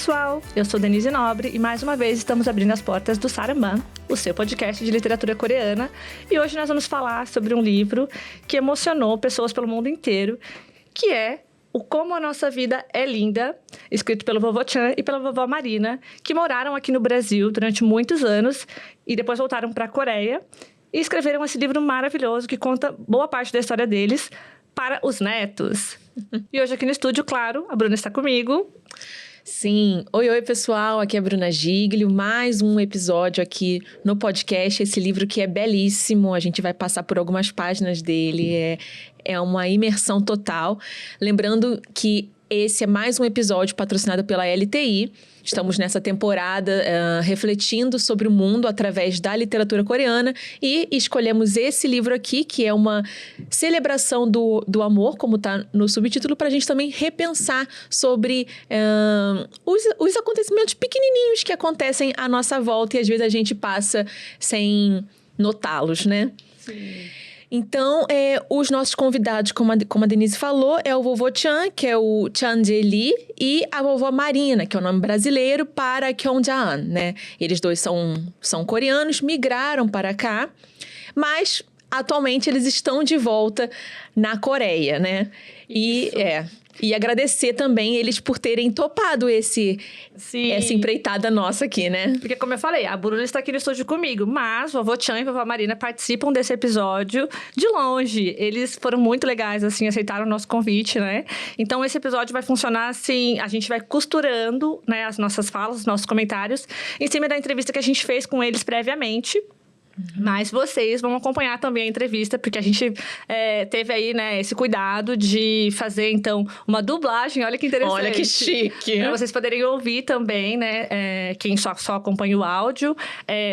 pessoal! Eu sou Denise Nobre e mais uma vez estamos abrindo as portas do Saramban, o seu podcast de literatura coreana. E hoje nós vamos falar sobre um livro que emocionou pessoas pelo mundo inteiro, que é O Como a Nossa Vida é Linda, escrito pelo vovô Chan e pela vovó Marina, que moraram aqui no Brasil durante muitos anos e depois voltaram para a Coreia e escreveram esse livro maravilhoso que conta boa parte da história deles para os netos. E hoje aqui no estúdio, claro, a Bruna está comigo. Sim. Oi, pessoal. Aqui é a Bruna Giglio. Mais um episódio aqui no podcast. Esse livro que é belíssimo. A gente vai passar por algumas páginas dele. É uma imersão total. Lembrando que esse é mais um episódio patrocinado pela LTI. Estamos nessa temporada refletindo sobre o mundo através da literatura coreana e escolhemos esse livro aqui, que é uma celebração do amor, como está no subtítulo, para a gente também repensar sobre os acontecimentos pequenininhos que acontecem à nossa volta e às vezes a gente passa sem notá-los, né? Sim. Então, os nossos convidados, como a Denise falou, é o vovô Chan, que é o Chan Jae-lee, e a vovó Marina, que é o nome brasileiro para Kyung Ja-an, né? Eles dois são coreanos, migraram para cá, mas atualmente eles estão de volta na Coreia, né? E agradecer também eles por terem topado essa empreitada nossa aqui, né? Porque, como eu falei, a Bruna está aqui no estúdio comigo, mas vovô Chan e vovó Marina participam desse episódio de longe. Eles foram muito legais, assim, aceitaram o nosso convite, né? Então, esse episódio vai funcionar assim, a gente vai costurando, né, as nossas falas, os nossos comentários, em cima da entrevista que a gente fez com eles previamente. Mas vocês vão acompanhar também a entrevista, porque a gente teve aí, né, esse cuidado de fazer, então, uma dublagem. Olha que interessante. Olha que chique. Para vocês poderem ouvir também, né, quem só acompanha o áudio,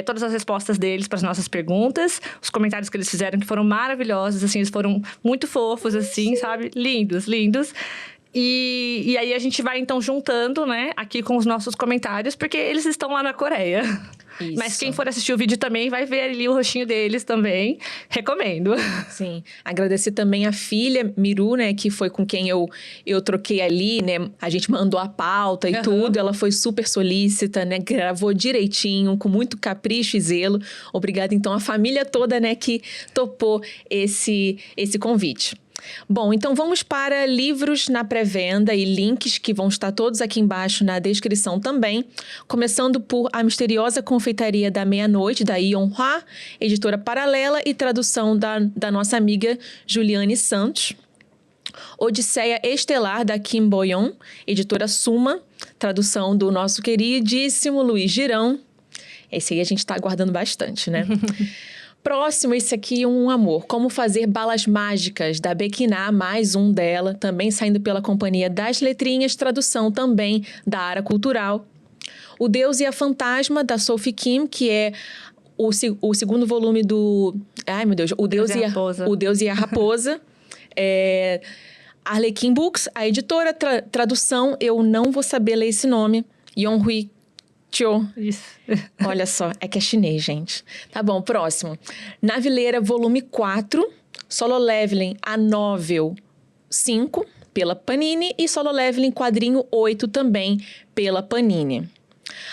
todas as respostas deles para as nossas perguntas, os comentários que eles fizeram, que foram maravilhosos, assim, eles foram muito fofos, assim, sabe? Lindos, lindos. E aí a gente vai, então, juntando, né, aqui com os nossos comentários, porque eles estão lá na Coreia. Isso. Mas quem for assistir o vídeo também vai ver ali o rostinho deles também. Recomendo. Sim. Agradecer também a filha, Miru, né? Que foi com quem eu troquei ali, né? A gente mandou a pauta e tudo. Ela foi super solícita, né? Gravou direitinho, com muito capricho e zelo. Obrigada, então, à família toda, né? Que topou esse convite. Bom, então vamos para livros na pré-venda e links que vão estar todos aqui embaixo na descrição também. Começando por A Misteriosa Confeitaria da Meia-Noite, da Yeonhwa, editora Paralela e tradução da nossa amiga Juliane Santos. Odisseia Estelar, da Kim Bo-yeon, editora Suma, tradução do nosso queridíssimo Luiz Girão. Esse aí a gente está aguardando bastante, né? Próximo, esse aqui, um amor. Como Fazer Balas Mágicas, da Bequiná, mais um dela, também saindo pela Companhia das Letrinhas, tradução também da Ara Cultural. O Deus e a Fantasma, da Sophie Kim, que é o segundo volume do... Ai, meu Deus. O Deus e a Raposa. Arlequim Books, a editora, tradução, eu não vou saber ler esse nome. Yonhui Tio. Isso. Olha só, é que é chinês, gente. Tá bom, próximo. Navileira, volume 4. Solo Leveling, a Novel 5, pela Panini. E Solo Leveling, quadrinho 8, também pela Panini.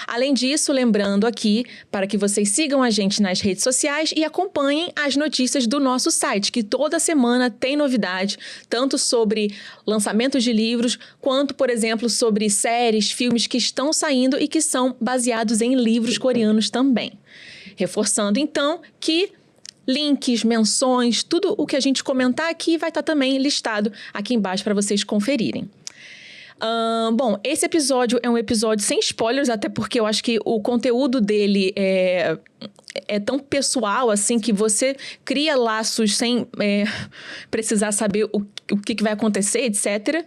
Além disso, lembrando aqui, para que vocês sigam a gente nas redes sociais e acompanhem as notícias do nosso site, que toda semana tem novidade, tanto sobre lançamentos de livros, quanto, por exemplo, sobre séries, filmes que estão saindo e que são baseados em livros coreanos também. Reforçando, então, que links, menções, tudo o que a gente comentar aqui vai estar também listado aqui embaixo para vocês conferirem. Bom, esse episódio é um episódio sem spoilers, até porque eu acho que o conteúdo dele é tão pessoal, assim, que você cria laços sem precisar saber o que vai acontecer, etc.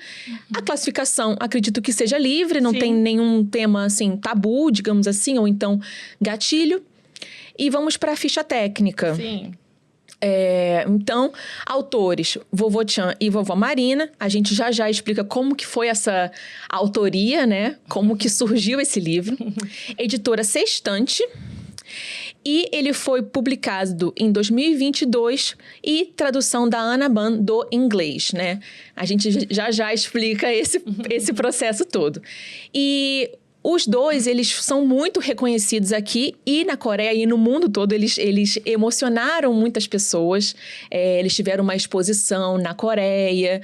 A classificação, acredito que seja livre, não tem nenhum tema, assim, tabu, digamos assim, ou então gatilho. E vamos para a ficha técnica. Sim. Então, autores, vovô Chan e vovó Marina. A gente já explica como que foi essa autoria, né? Como que surgiu esse livro. Editora Sextante. E ele foi publicado em 2022 e tradução da Ana Ban do inglês, né? A gente já explica esse processo todo. E Os dois, eles são muito reconhecidos aqui e na Coreia e no mundo todo. Eles emocionaram muitas pessoas. Eles tiveram uma exposição na Coreia,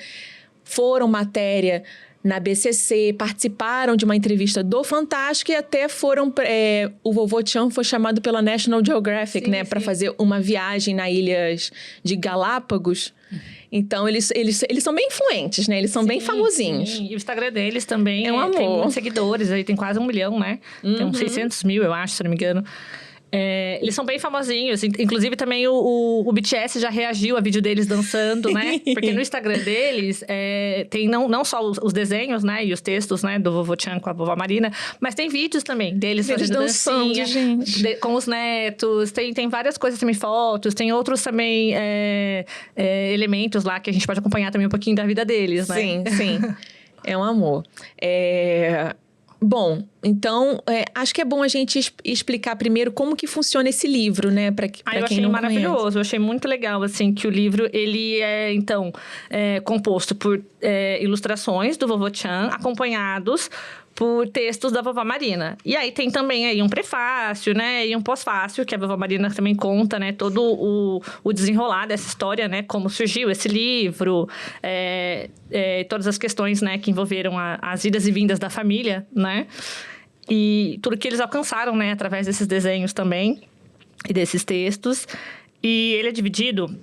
foram matéria na BCC, participaram de uma entrevista do Fantástico e até foram... o Vovô Chan foi chamado pela National Geographic, né? Para fazer uma viagem nas ilhas de Galápagos. Então, eles são bem influentes, né? Eles são bem famosinhos. Sim. E o Instagram deles também é um amor. Tem muitos seguidores, aí tem quase 1 milhão, né? Tem uns 600 mil, eu acho, se não me engano. Eles são bem famosinhos. Inclusive, também o BTS já reagiu a vídeo deles dançando, né? Porque no Instagram deles tem não só os desenhos, né? E os textos, né? Do Vovô Chan com a Vovó Marina. Mas tem vídeos também deles fazendo dançando, dancinha, gente. com os netos. Tem várias coisas também, fotos. Tem outros também elementos lá que a gente pode acompanhar também um pouquinho da vida deles, né? Sim. É um amor. Bom, então, acho que é bom a gente explicar primeiro como que funciona esse livro, né? Pra quem não conhece. Eu achei maravilhoso, eu achei muito legal, assim, que o livro, ele composto por ilustrações do Vovô Chan, acompanhados por textos da Vovó Marina. E aí tem também aí um prefácio, né? E um pós-fácio, que a Vovó Marina também conta, né? Todo o desenrolar dessa história, né? Como surgiu esse livro, todas as questões, né? Que envolveram as idas e vindas da família, né? E tudo que eles alcançaram, né? Através desses desenhos também e desses textos. E ele é dividido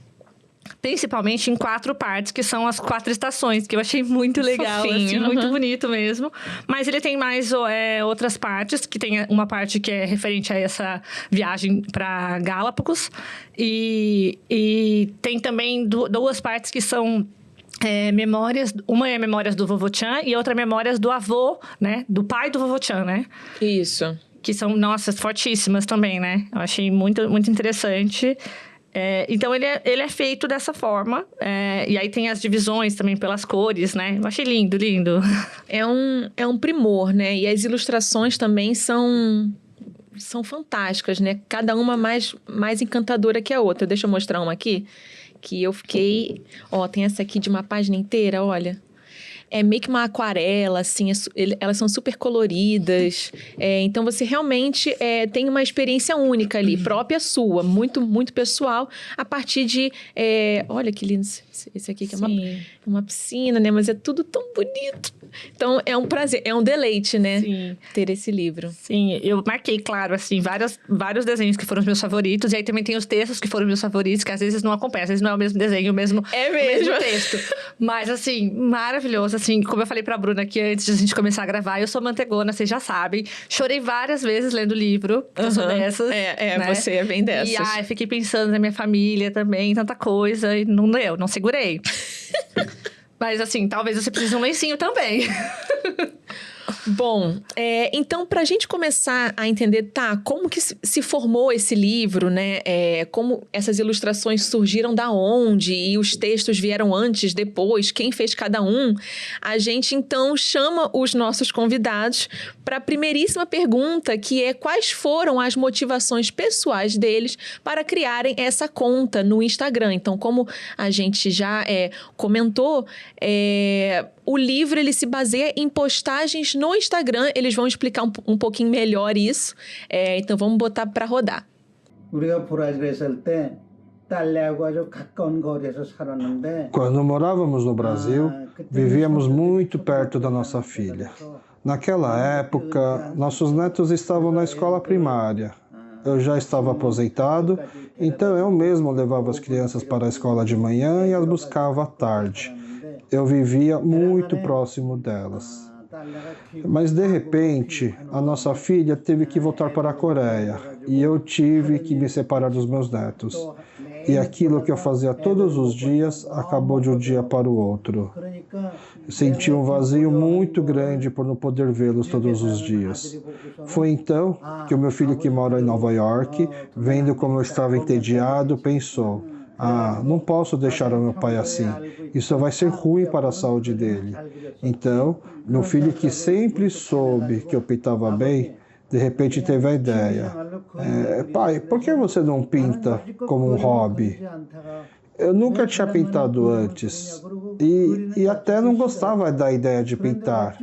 principalmente em 4 partes, que são as 4 estações, que eu achei muito legal, assim, muito bonito mesmo. Mas ele tem mais outras partes, que tem uma parte que é referente a essa viagem para Galápagos. E tem também 2 partes que são memórias. Uma é memórias do Vovô Chan e outra é memórias do avô, né? Do pai do Vovô Chan, né? Isso. Que são, nossa, fortíssimas também, né? Eu achei muito, muito interessante. Então, ele é feito dessa forma. E aí tem as divisões também pelas cores, né? Eu achei lindo, lindo. É um primor, né? E as ilustrações também são fantásticas, né? Cada uma mais encantadora que a outra. Deixa eu mostrar uma aqui, que eu fiquei... tem essa aqui de uma página inteira, olha. É meio que uma aquarela, assim, elas são super coloridas. Então, você realmente tem uma experiência única ali, própria sua, muito, muito pessoal, a partir de... olha que lindo esse aqui, que é uma piscina, né? Mas é tudo tão bonito. Então, é um prazer, é um deleite, né? Sim. Ter esse livro. Sim, eu marquei, claro, assim, vários desenhos que foram os meus favoritos. E aí também tem os textos que foram os meus favoritos, que às vezes não acompanham. Às vezes não é o mesmo desenho, o mesmo texto. Mas, assim, maravilhoso. Assim, como eu falei pra Bruna aqui antes de a gente começar a gravar, eu sou mantegona, vocês já sabem. Chorei várias vezes lendo o livro. Eu sou dessas. Né? Você é bem dessas. E fiquei pensando na minha família também, tanta coisa. E não deu, não segurei. Mas, assim, talvez você precise de um lencinho também. Bom, então, para a gente começar a entender, como que se formou esse livro, né? Como essas ilustrações surgiram da onde e os textos vieram antes, depois, quem fez cada um, a gente, então, chama os nossos convidados para a primeiríssima pergunta, que é quais foram as motivações pessoais deles para criarem essa conta no Instagram. Então, como a gente já comentou, o livro ele se baseia em postagens no Instagram. Eles vão explicar um pouquinho melhor isso. Então, vamos botar para rodar. Quando morávamos no Brasil, vivíamos muito perto da nossa filha. Naquela época, nossos netos estavam na escola primária. Eu já estava aposentado, então eu mesmo levava as crianças para a escola de manhã e as buscava à tarde. Eu vivia muito próximo delas. Mas, de repente, a nossa filha teve que voltar para a Coreia e eu tive que me separar dos meus netos. E aquilo que eu fazia todos os dias acabou de um dia para o outro. Eu senti um vazio muito grande por não poder vê-los todos os dias. Foi então que o meu filho, que mora em Nova York, vendo como eu estava entediado, pensou: não posso deixar o meu pai assim. Isso vai ser ruim para a saúde dele. Então, meu filho, que sempre soube que eu pintava bem, de repente teve a ideia: pai, por que você não pinta como um hobby? Eu nunca tinha pintado antes e até não gostava da ideia de pintar,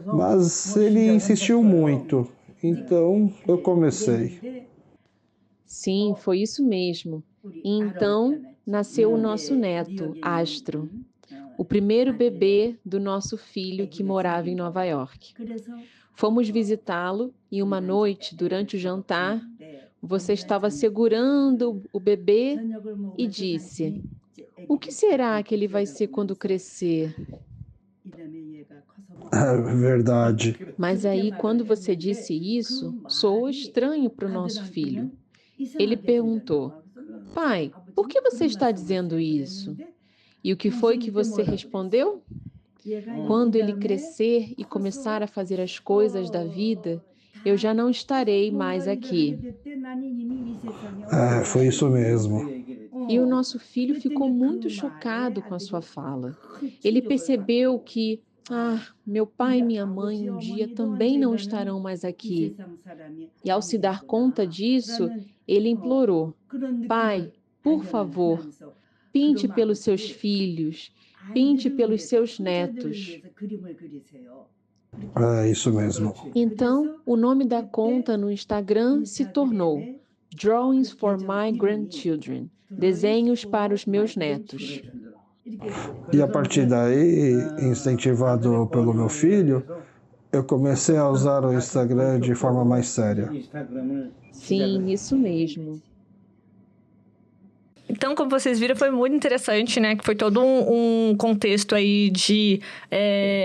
mas ele insistiu muito, então eu comecei. Sim, foi isso mesmo. E então nasceu o nosso neto, Astro, o primeiro bebê do nosso filho que morava em Nova York. Fomos visitá-lo e uma noite, durante o jantar, você estava segurando o bebê e disse: "O que será que ele vai ser quando crescer?" É verdade. Mas aí, quando você disse isso, soou estranho para o nosso filho. Ele perguntou: "Pai, por que você está dizendo isso?" E o que foi que você respondeu? "Quando ele crescer e começar a fazer as coisas da vida, eu já não estarei mais aqui." Foi isso mesmo. E o nosso filho ficou muito chocado com a sua fala. Ele percebeu que, meu pai e minha mãe um dia também não estarão mais aqui. E ao se dar conta disso, ele implorou: "Pai, por favor, pinte pelos seus filhos, pinte pelos seus netos." É isso mesmo. Então, o nome da conta no Instagram se tornou Drawings for My Grandchildren, desenhos para os meus netos. E a partir daí, incentivado pelo meu filho, eu comecei a usar o Instagram de forma mais séria. Sim, isso mesmo. Então, como vocês viram, foi muito interessante, né? Que foi todo um contexto aí de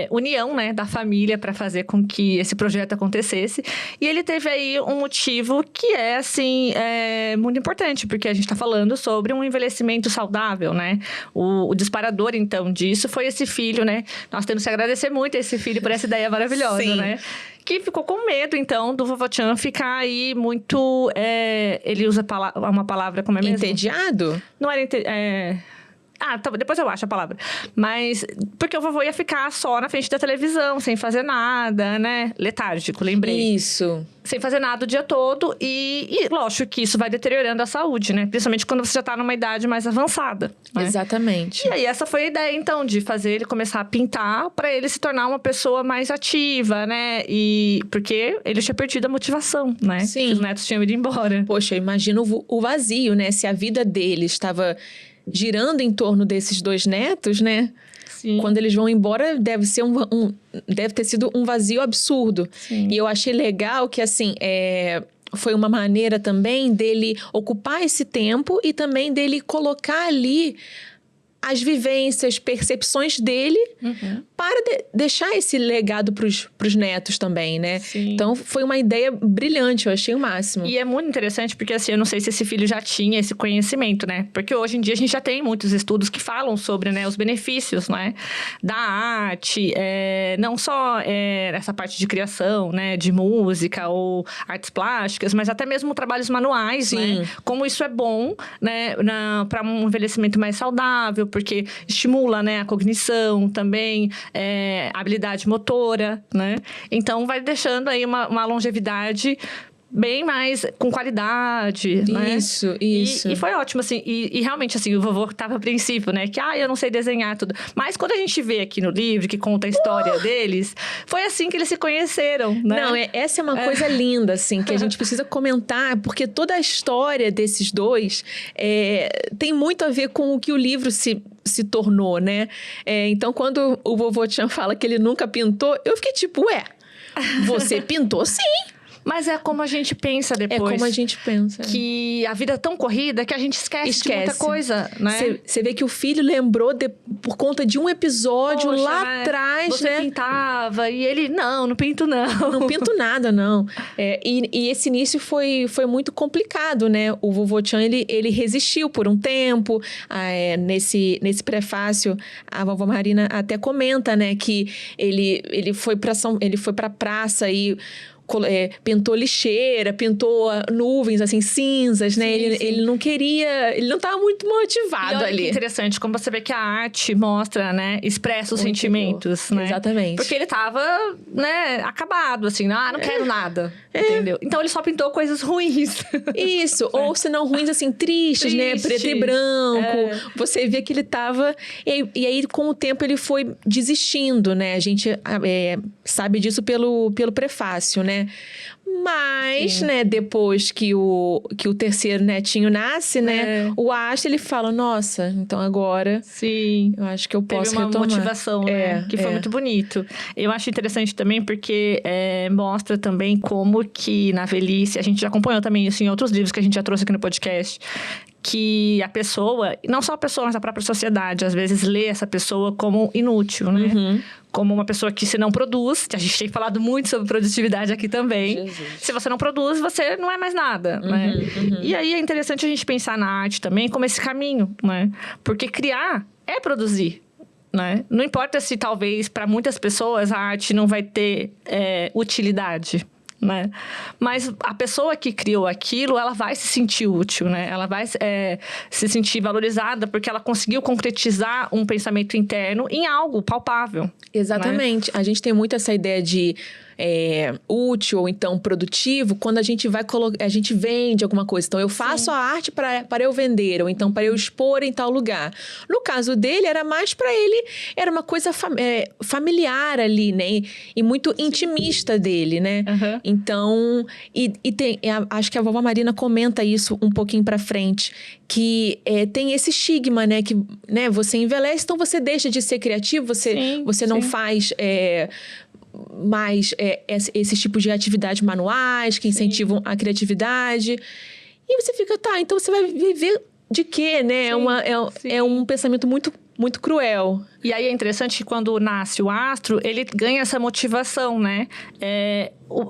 união, né? Da família para fazer com que esse projeto acontecesse. E ele teve aí um motivo que é, assim, muito importante. Porque a gente está falando sobre um envelhecimento saudável, né? O disparador, então, disso foi esse filho, né? Nós temos que agradecer muito a esse filho por essa ideia maravilhosa, Sim. né? Que ficou com medo, então, do vovô Chan ficar aí muito... ele usa uma palavra, como é mesmo? Entediado? Não era... depois eu acho a palavra. Mas... Porque o vovô ia ficar só na frente da televisão, sem fazer nada, né? Letárgico, lembrei. Isso. Sem fazer nada o dia todo. E lógico que isso vai deteriorando a saúde, né? Principalmente quando você já tá numa idade mais avançada. Né? Exatamente. E aí, essa foi a ideia, então, de fazer ele começar a pintar para ele se tornar uma pessoa mais ativa, né? Porque ele tinha perdido a motivação, né? Sim. Que os netos tinham ido embora. Poxa, eu imagino o vazio, né? Se a vida dele estava girando em torno desses dois netos, né? Sim. Quando eles vão embora, deve ter sido um vazio absurdo. Sim. E eu achei legal que, assim, foi uma maneira também dele ocupar esse tempo e também dele colocar ali as vivências, percepções dele para deixar esse legado pros netos também, né? Sim. Então, foi uma ideia brilhante, eu achei o máximo. E é muito interessante porque, assim, eu não sei se esse filho já tinha esse conhecimento, né? Porque hoje em dia a gente já tem muitos estudos que falam sobre, né, os benefícios, né, da arte, não só essa parte de criação, né, de música ou artes plásticas, mas até mesmo trabalhos manuais, Sim. né? Como isso é bom, né, para um envelhecimento mais saudável, porque estimula, né, a cognição também, a habilidade motora, né? Então, vai deixando aí uma longevidade bem mais com qualidade, né? Isso. E foi ótimo, assim. E realmente, assim, o vovô tava apreensivo, né? Que, eu não sei desenhar tudo. Mas quando a gente vê aqui no livro, que conta a história deles, foi assim que eles se conheceram, né? Não, essa é uma coisa linda, assim, que a gente precisa comentar, porque toda a história desses dois tem muito a ver com o que o livro se tornou, né? Então, quando o vovô Chan fala que ele nunca pintou, eu fiquei tipo, você pintou sim. Mas é como a gente pensa depois. É como a gente pensa. Que a vida é tão corrida que a gente esquece. De muita coisa, né? Você vê que o filho lembrou por conta de um episódio lá atrás, você né? pintava e ele, não pinto não. Não pinto nada, não. E esse início foi muito complicado, né? O vovô Chan, ele resistiu por um tempo. Nesse prefácio, a vovó Marina até comenta, né? Que ele foi pra praça e pintou lixeira, pintou nuvens, assim, cinzas, né? Sim, sim. Ele não queria... Ele não estava muito motivado E olha ali. que interessante, como você vê que a arte mostra, né? Expressa os O sentimentos, interior. né? Exatamente. Porque ele tava, né? Acabado, assim. Não quero nada. Entendeu? Então, ele só pintou coisas ruins. Isso, ou se não ruins, assim, tristes, né? Preto e branco. Você via que ele tava... E aí, com o tempo, ele foi desistindo, né? A gente sabe disso pelo prefácio, né? Mas, Sim. né, depois que o terceiro netinho nasce, né? O Astro, ele fala, nossa, então agora... Sim. Eu acho que eu posso Teve uma retomar. motivação, né? Que foi muito bonito. Eu acho interessante também porque mostra também como que na velhice, a gente já acompanhou também isso em outros livros que a gente já trouxe aqui no podcast, que a pessoa, não só a pessoa, mas a própria sociedade, às vezes lê essa pessoa como inútil, né? Como uma pessoa que se não produz, a gente tem falado muito sobre produtividade aqui também. Jesus. Se você não produz, você não é mais nada, né? E aí é interessante a gente pensar na arte também como esse caminho, né? Porque criar é produzir, né? Não importa se talvez para muitas pessoas a arte não vai ter utilidade, né? Mas a pessoa que criou aquilo, ela vai se sentir útil, né? Ela vai se sentir valorizada porque ela conseguiu concretizar um pensamento interno em algo palpável. Exatamente. Né? A gente tem muito essa ideia de útil ou então produtivo quando a gente vai a gente vende alguma coisa. Então, eu faço a arte para eu vender ou então para eu expor em tal lugar. No caso dele, era mais para ele, era uma coisa familiar ali, né? E muito intimista dele, né? Então, acho que a vovó Marina comenta isso um pouquinho para frente, que tem esse estigma, né? Que, né, você envelhece, então você deixa de ser criativo, você não faz... mais esses tipos de atividades manuais que incentivam a criatividade. E você fica, então você vai viver de quê, né? É um pensamento muito, muito cruel. E aí é interessante que quando nasce o Astro, ele ganha essa motivação, né?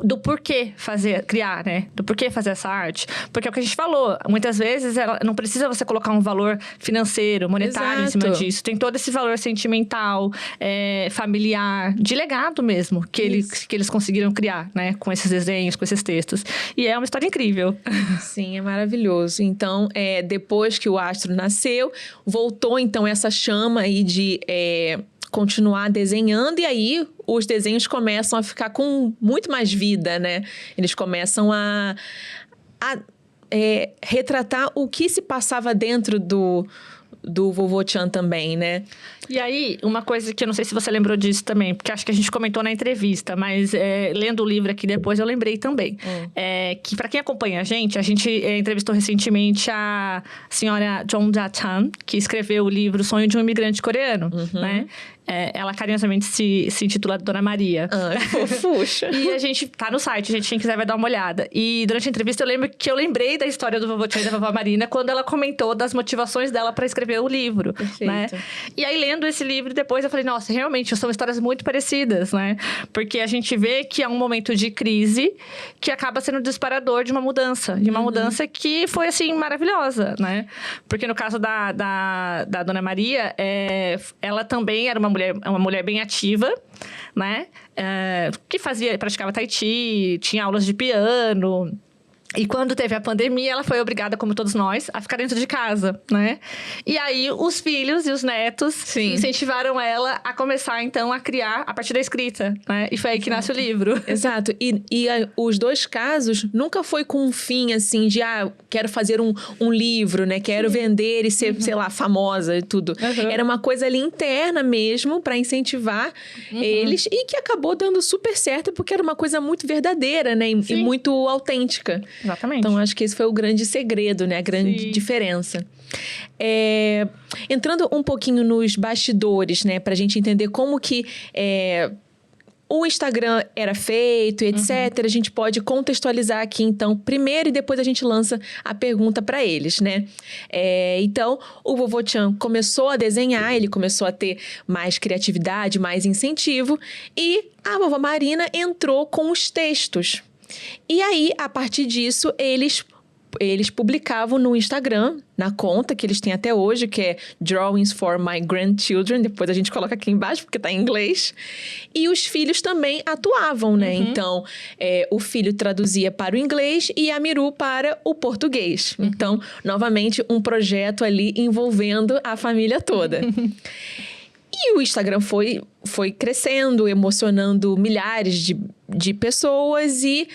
Do porquê criar, né? Do porquê fazer essa arte. Porque é o que a gente falou, muitas vezes não precisa você colocar um valor financeiro, monetário em cima disso. Tem todo esse valor sentimental, familiar, de legado mesmo, que eles conseguiram criar, né? Com esses desenhos, com esses textos. E é uma história incrível. Sim, é maravilhoso. Então, depois que o Astro nasceu, voltou então essa chama aí de... continuar desenhando, e aí os desenhos começam a ficar com muito mais vida, né? Eles começam a retratar o que se passava dentro do Vovô Chan também, né? E aí, uma coisa que eu não sei se você lembrou disso também, porque acho que a gente comentou na entrevista, mas lendo o livro aqui depois eu lembrei também. Que para quem acompanha a gente entrevistou recentemente a senhora Jong Ja-chan, que escreveu o livro Sonho de um Imigrante Coreano, né? Ela carinhosamente se intitula Dona Maria. Fofuxa. E a gente tá no site, quem quiser vai dar uma olhada. E durante a entrevista eu lembrei da história do Vovô Chan e da Vovó Marina quando ela comentou das motivações dela para escrever o livro. Perfeito. Né? E aí, lendo esse livro, depois eu falei, nossa, realmente, são histórias muito parecidas, né? Porque a gente vê que é um momento de crise que acaba sendo o disparador de uma mudança. De uma mudança que foi, assim, maravilhosa, né? Porque no caso da Dona Maria, ela também era uma mulher bem ativa, né? Que praticava tai chi, tinha aulas de piano. E quando teve a pandemia, ela foi obrigada, como todos nós, a ficar dentro de casa, né? E aí, os filhos e os netos incentivaram ela a começar, então, a criar a partir da escrita, né? E foi aí que nasce o livro. Exato. E os dois casos nunca foi com um fim, assim, de, quero fazer um livro, né? Quero vender e ser, sei lá, famosa e tudo. Era uma coisa ali interna mesmo, para incentivar eles, e que acabou dando super certo, porque era uma coisa muito verdadeira, né? E muito autêntica. Exatamente. Então, acho que esse foi o grande segredo, né? A grande diferença. Entrando um pouquinho nos bastidores, né? Pra gente entender como que o Instagram era feito, etc. A gente pode contextualizar aqui, então, primeiro, e depois a gente lança a pergunta para eles, né? Então, o Vovô Chan começou a desenhar, ele começou a ter mais criatividade, mais incentivo, e a Vovó Marina entrou com os textos. E aí, a partir disso, eles eles publicavam no Instagram, na conta que eles têm até hoje, que é Drawings for My Grandchildren. Depois a gente coloca aqui embaixo, porque tá em inglês. E os filhos também atuavam, né? Então, o filho traduzia para o inglês e a Miru para o português. Então, novamente, um projeto ali envolvendo a família toda. E o Instagram foi crescendo, emocionando milhares de pessoas. E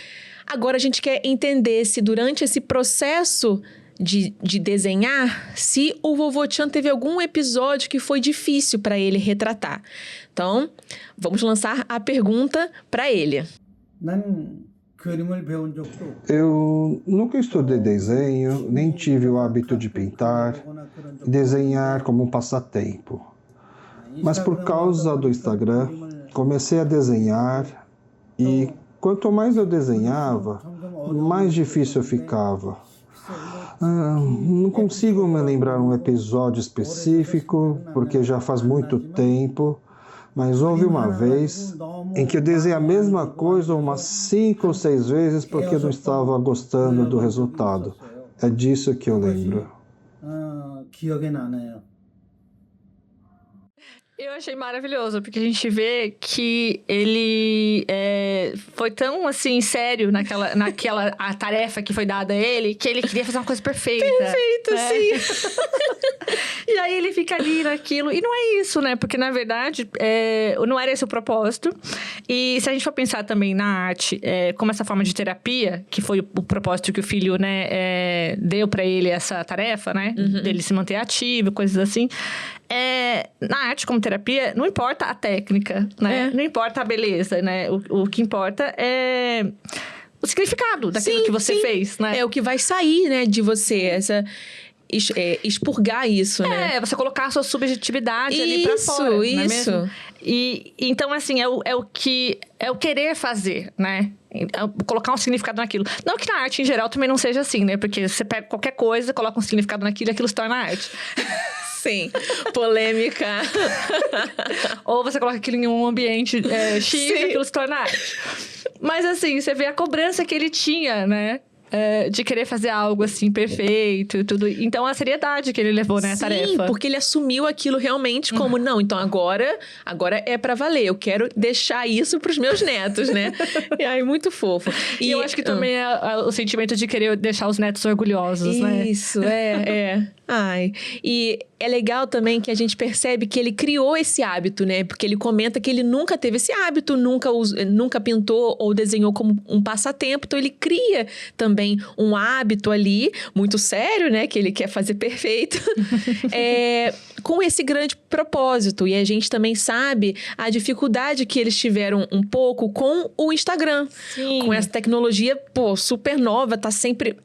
agora a gente quer entender se durante esse processo de desenhar, se o vovô Chan teve algum episódio que foi difícil para ele retratar. Então, vamos lançar a pergunta para ele. Eu nunca estudei desenho, nem tive o hábito de pintar, desenhar como um passatempo. Mas por causa do Instagram, comecei a desenhar e quanto mais eu desenhava, mais difícil eu ficava. Não consigo me lembrar um episódio específico, porque já faz muito tempo, mas houve uma vez em que eu desenhei a mesma coisa umas 5 ou 6 vezes porque eu não estava gostando do resultado. É disso que eu lembro. Eu achei maravilhoso, porque a gente vê que ele foi tão, assim, sério naquela a tarefa que foi dada a ele, que ele queria fazer uma coisa perfeita. Perfeito, sim. E aí ele fica ali naquilo. E não é isso, né? Porque, na verdade, não era esse o propósito. E se a gente for pensar também na arte, como essa forma de terapia, que foi o propósito que o filho, né, deu pra ele essa tarefa, né? Dele se manter ativo, coisas assim. Na arte como terapia, não importa a técnica, né? Não importa a beleza, né? O que importa é o significado daquilo que você fez, né? É o que vai sair, né, de você, expurgar isso, né? Você colocar a sua subjetividade ali pra fora. Isso. Não é e então, assim, é o querer fazer, né? Colocar um significado naquilo. Não que na arte, em geral, também não seja assim, né? Porque você pega qualquer coisa, coloca um significado naquilo e aquilo se torna arte. Sim, polêmica. Ou você coloca aquilo em um ambiente X e aquilo se torna arte. Mas, assim, você vê a cobrança que ele tinha, né? De querer fazer algo assim perfeito e tudo. Então, a seriedade que ele levou, né, a tarefa. Sim, porque ele assumiu aquilo realmente como, não, então agora é pra valer. Eu quero deixar isso pros meus netos, né? E aí, muito fofo. E eu acho que também é o sentimento de querer deixar os netos orgulhosos, né? Isso, Ai, e é legal também que a gente percebe que ele criou esse hábito, né? Porque ele comenta que ele nunca teve esse hábito, nunca pintou ou desenhou como um passatempo. Então, ele cria também um hábito ali, muito sério, né? Que ele quer fazer perfeito. Com esse grande propósito. E a gente também sabe a dificuldade que eles tiveram um pouco com o Instagram. Sim. Com essa tecnologia, super nova, tá sempre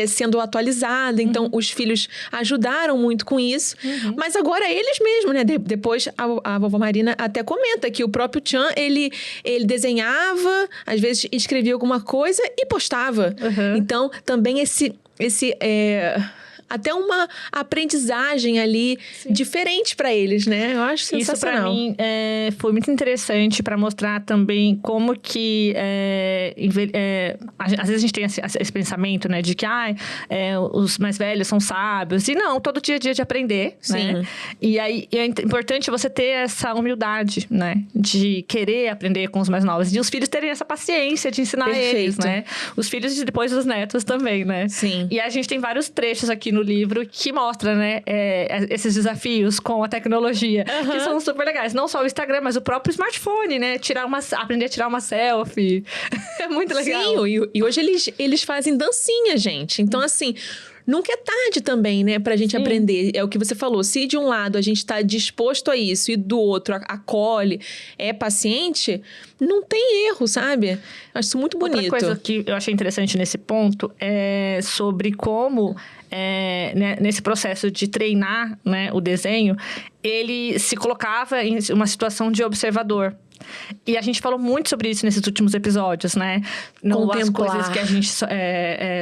sendo atualizada. Então, os filhos ajudaram muito com isso. Mas agora eles mesmos, né? Depois, a vovó Marina até comenta que o próprio Chan, ele desenhava, às vezes escrevia alguma coisa e postava. Então, também até uma aprendizagem ali diferente para eles, né? Eu acho sensacional. Isso para mim foi muito interessante para mostrar também como que às vezes a gente tem esse pensamento, né, de que os mais velhos são sábios. E não, todo dia é dia de aprender, né? E aí é importante você ter essa humildade, né, de querer aprender com os mais novos. E os filhos terem essa paciência de ensinar eles, né? Os filhos e depois os netos também, né? Sim. E a gente tem vários trechos aqui no livro que mostra, né, esses desafios com a tecnologia, que são super legais. Não só o Instagram, mas o próprio smartphone, né? Aprender a tirar uma selfie. É muito legal. Sim, e hoje eles fazem dancinha, gente. Então, assim, nunca é tarde também, né, pra gente aprender. É o que você falou. Se de um lado a gente tá disposto a isso e do outro acolhe, é paciente, não tem erro, sabe? Acho isso muito bonito. Outra coisa que eu achei interessante nesse ponto é sobre como nesse processo de treinar, né, o desenho, ele se colocava em uma situação de observador. E a gente falou muito sobre isso nesses últimos episódios, né? As coisas que a gente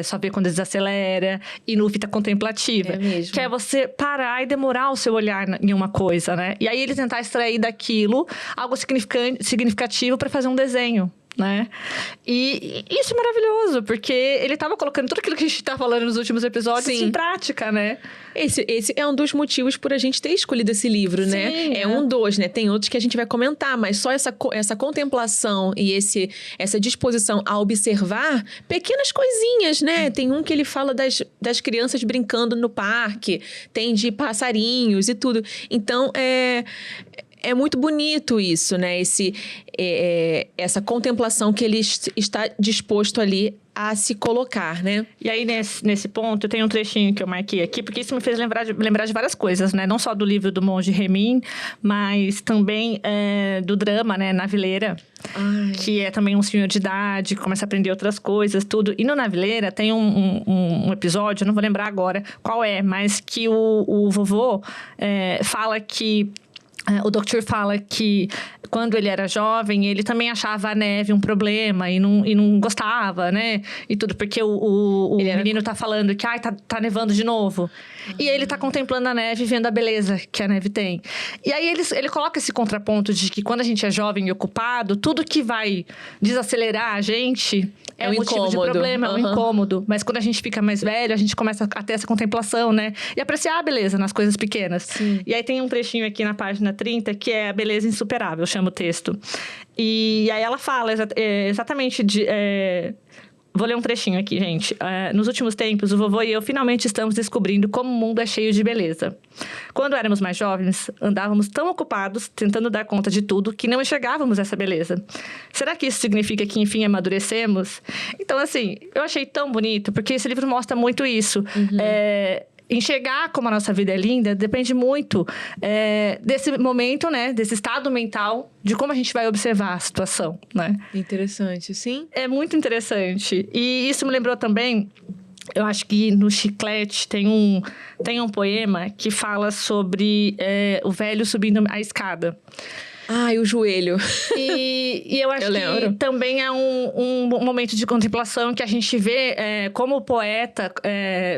só vê quando desacelera. E no fita contemplativa. É mesmo. Que é você parar e demorar o seu olhar em uma coisa, né? E aí ele tentar extrair daquilo algo significativo para fazer um desenho. né? E isso é maravilhoso, porque ele estava colocando tudo aquilo que a gente está falando nos últimos episódios em prática, né? Esse é um dos motivos por a gente ter escolhido esse livro, né? Sim, É um dos, né? Tem outros que a gente vai comentar, mas só essa contemplação e essa disposição a observar pequenas coisinhas, né? Tem um que ele fala das crianças brincando no parque, tem de passarinhos e tudo. Então, é muito bonito isso, né? Essa contemplação que ele está disposto ali a se colocar, né? E aí, nesse ponto, eu tenho um trechinho que eu marquei aqui, porque isso me fez lembrar de várias coisas, né? Não só do livro do monge Remin, mas também do drama, né? Navileira, que é também um senhor de idade, que começa a aprender outras coisas, tudo. E no Navileira tem um episódio, eu não vou lembrar agora qual é, mas que o vovô fala que... O Doctor fala que quando ele era jovem, ele também achava a neve um problema e não gostava, né? E tudo, porque o menino tá falando que tá nevando de novo. E ele tá contemplando a neve e vendo a beleza que a neve tem. E aí ele coloca esse contraponto de que quando a gente é jovem e ocupado, tudo que vai desacelerar a gente é um motivo de problema, é um incômodo. Mas quando a gente fica mais velho, a gente começa a ter essa contemplação, né? E apreciar a beleza nas coisas pequenas. Sim. E aí tem um trechinho aqui na página 30 que é a beleza insuperável, chama o texto. E aí ela fala exatamente de... Vou ler um trechinho aqui, gente. Nos últimos tempos, o vovô e eu finalmente estamos descobrindo como o mundo é cheio de beleza. Quando éramos mais jovens, andávamos tão ocupados, tentando dar conta de tudo, que não enxergávamos essa beleza. Será que isso significa que, enfim, amadurecemos? Então, assim, eu achei tão bonito, porque esse livro mostra muito isso. Enxergar como a nossa vida é linda depende muito desse momento, né? Desse estado mental, de como a gente vai observar a situação, né? Interessante, sim. É muito interessante. E isso me lembrou também... Eu acho que no Chiclete tem um poema que fala sobre o velho subindo a escada. E o joelho. E eu acho que também é um momento de contemplação que a gente vê como o poeta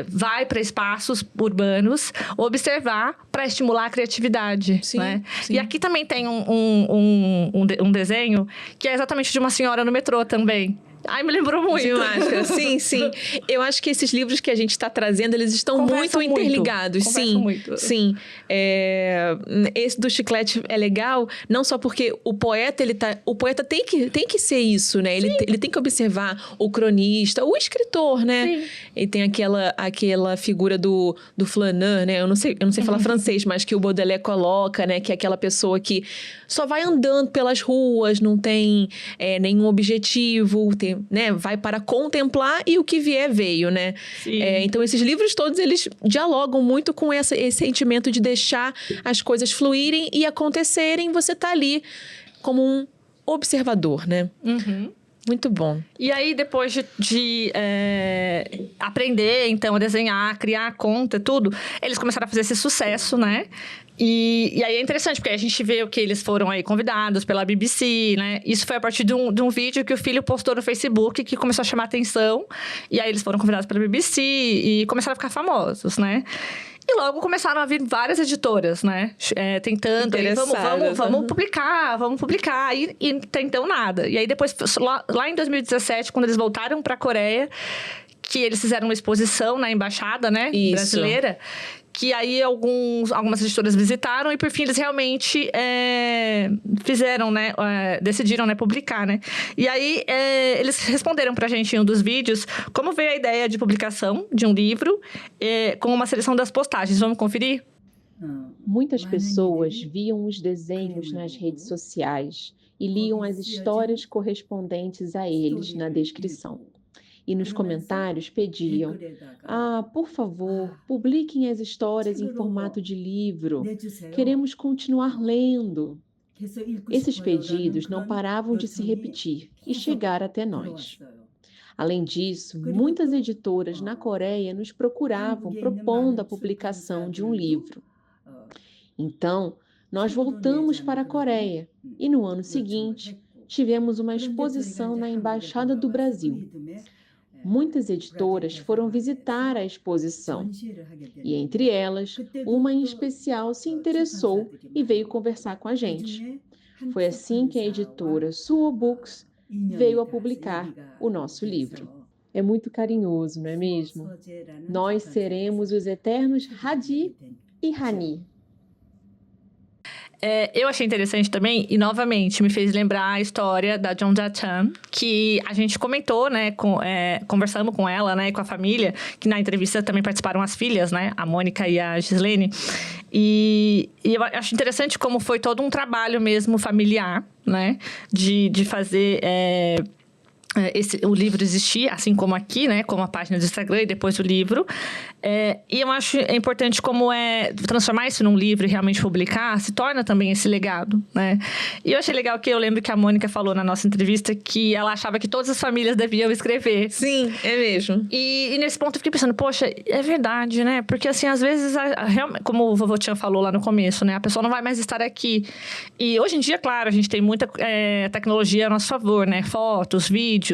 vai para espaços urbanos observar para estimular a criatividade. Sim, né? sim. E aqui também tem um desenho que é exatamente de uma senhora no metrô também. Me lembrou muito. De máscara, sim. Eu acho que esses livros que a gente está trazendo, eles estão muito interligados. Conversam muito. Sim. Esse do Chiclete é legal, não só porque o poeta tem que ser isso, né? Ele tem que observar o cronista, o escritor, né? Sim. Ele tem aquela figura do flaneur, né? Eu não sei falar francês, mas que o Baudelaire coloca, né? Que é aquela pessoa que só vai andando pelas ruas, não tem nenhum objetivo, né? Vai para contemplar e o que vier veio, né? Então, esses livros todos, eles dialogam muito com esse sentimento de deixar as coisas fluírem e acontecerem. Você tá ali como um observador, né? Uhum. Muito bom. E aí, depois de aprender, então, a desenhar, criar a conta, tudo, eles começaram a fazer esse sucesso, né? E aí é interessante, porque a gente vê que eles foram aí convidados pela BBC, né? Isso foi a partir de um vídeo que o filho postou no Facebook, que começou a chamar atenção. E aí eles foram convidados pela BBC e começaram a ficar famosos, né? E logo começaram a vir várias editoras, né? Tentando, aí, vamos publicar. E então nada. E aí depois, lá em 2017, quando eles voltaram para a Coreia, que eles fizeram uma exposição na embaixada, né? Isso. Brasileira. Que aí algumas editoras visitaram e, por fim, eles realmente fizeram, né? Decidiram, né, publicar, né? E aí, eles responderam pra gente em um dos vídeos como veio a ideia de publicação de um livro com uma seleção das postagens. Vamos conferir? Muitas pessoas viam os desenhos nas redes sociais e liam as histórias correspondentes a eles na descrição. E nos comentários pediam: por favor, publiquem as histórias em formato de livro. Queremos continuar lendo. Esses pedidos não paravam de se repetir e chegar até nós. Além disso, muitas editoras na Coreia nos procuravam propondo a publicação de um livro. Então, nós voltamos para a Coreia e no ano seguinte tivemos uma exposição na Embaixada do Brasil. Muitas editoras foram visitar a exposição e, entre elas, uma em especial se interessou e veio conversar com a gente. Foi assim que a editora Suo Books veio a publicar o nosso livro. É muito carinhoso, não é mesmo? Nós seremos os eternos Hadi e Hani. Eu achei interessante também, e novamente me fez lembrar a história da Jongja Chan, que a gente comentou, né, conversamos com ela, né, com a família, que na entrevista também participaram as filhas, né, a Mônica e a Gislene. E eu acho interessante como foi todo um trabalho mesmo familiar, né, de fazer... o livro existir, assim como aqui, né? Como a página do Instagram e depois o livro. E eu acho importante como transformar isso num livro e realmente publicar, se torna também esse legado, né? E eu achei legal que eu lembro que a Mônica falou na nossa entrevista que ela achava que todas as famílias deviam escrever. Sim, é mesmo. E nesse ponto eu fiquei pensando, poxa, é verdade, né? Porque assim, às vezes, como o vovô Tchan falou lá no começo, né? A pessoa não vai mais estar aqui. E hoje em dia, claro, a gente tem muita tecnologia a nosso favor, né? Fotos, vídeos.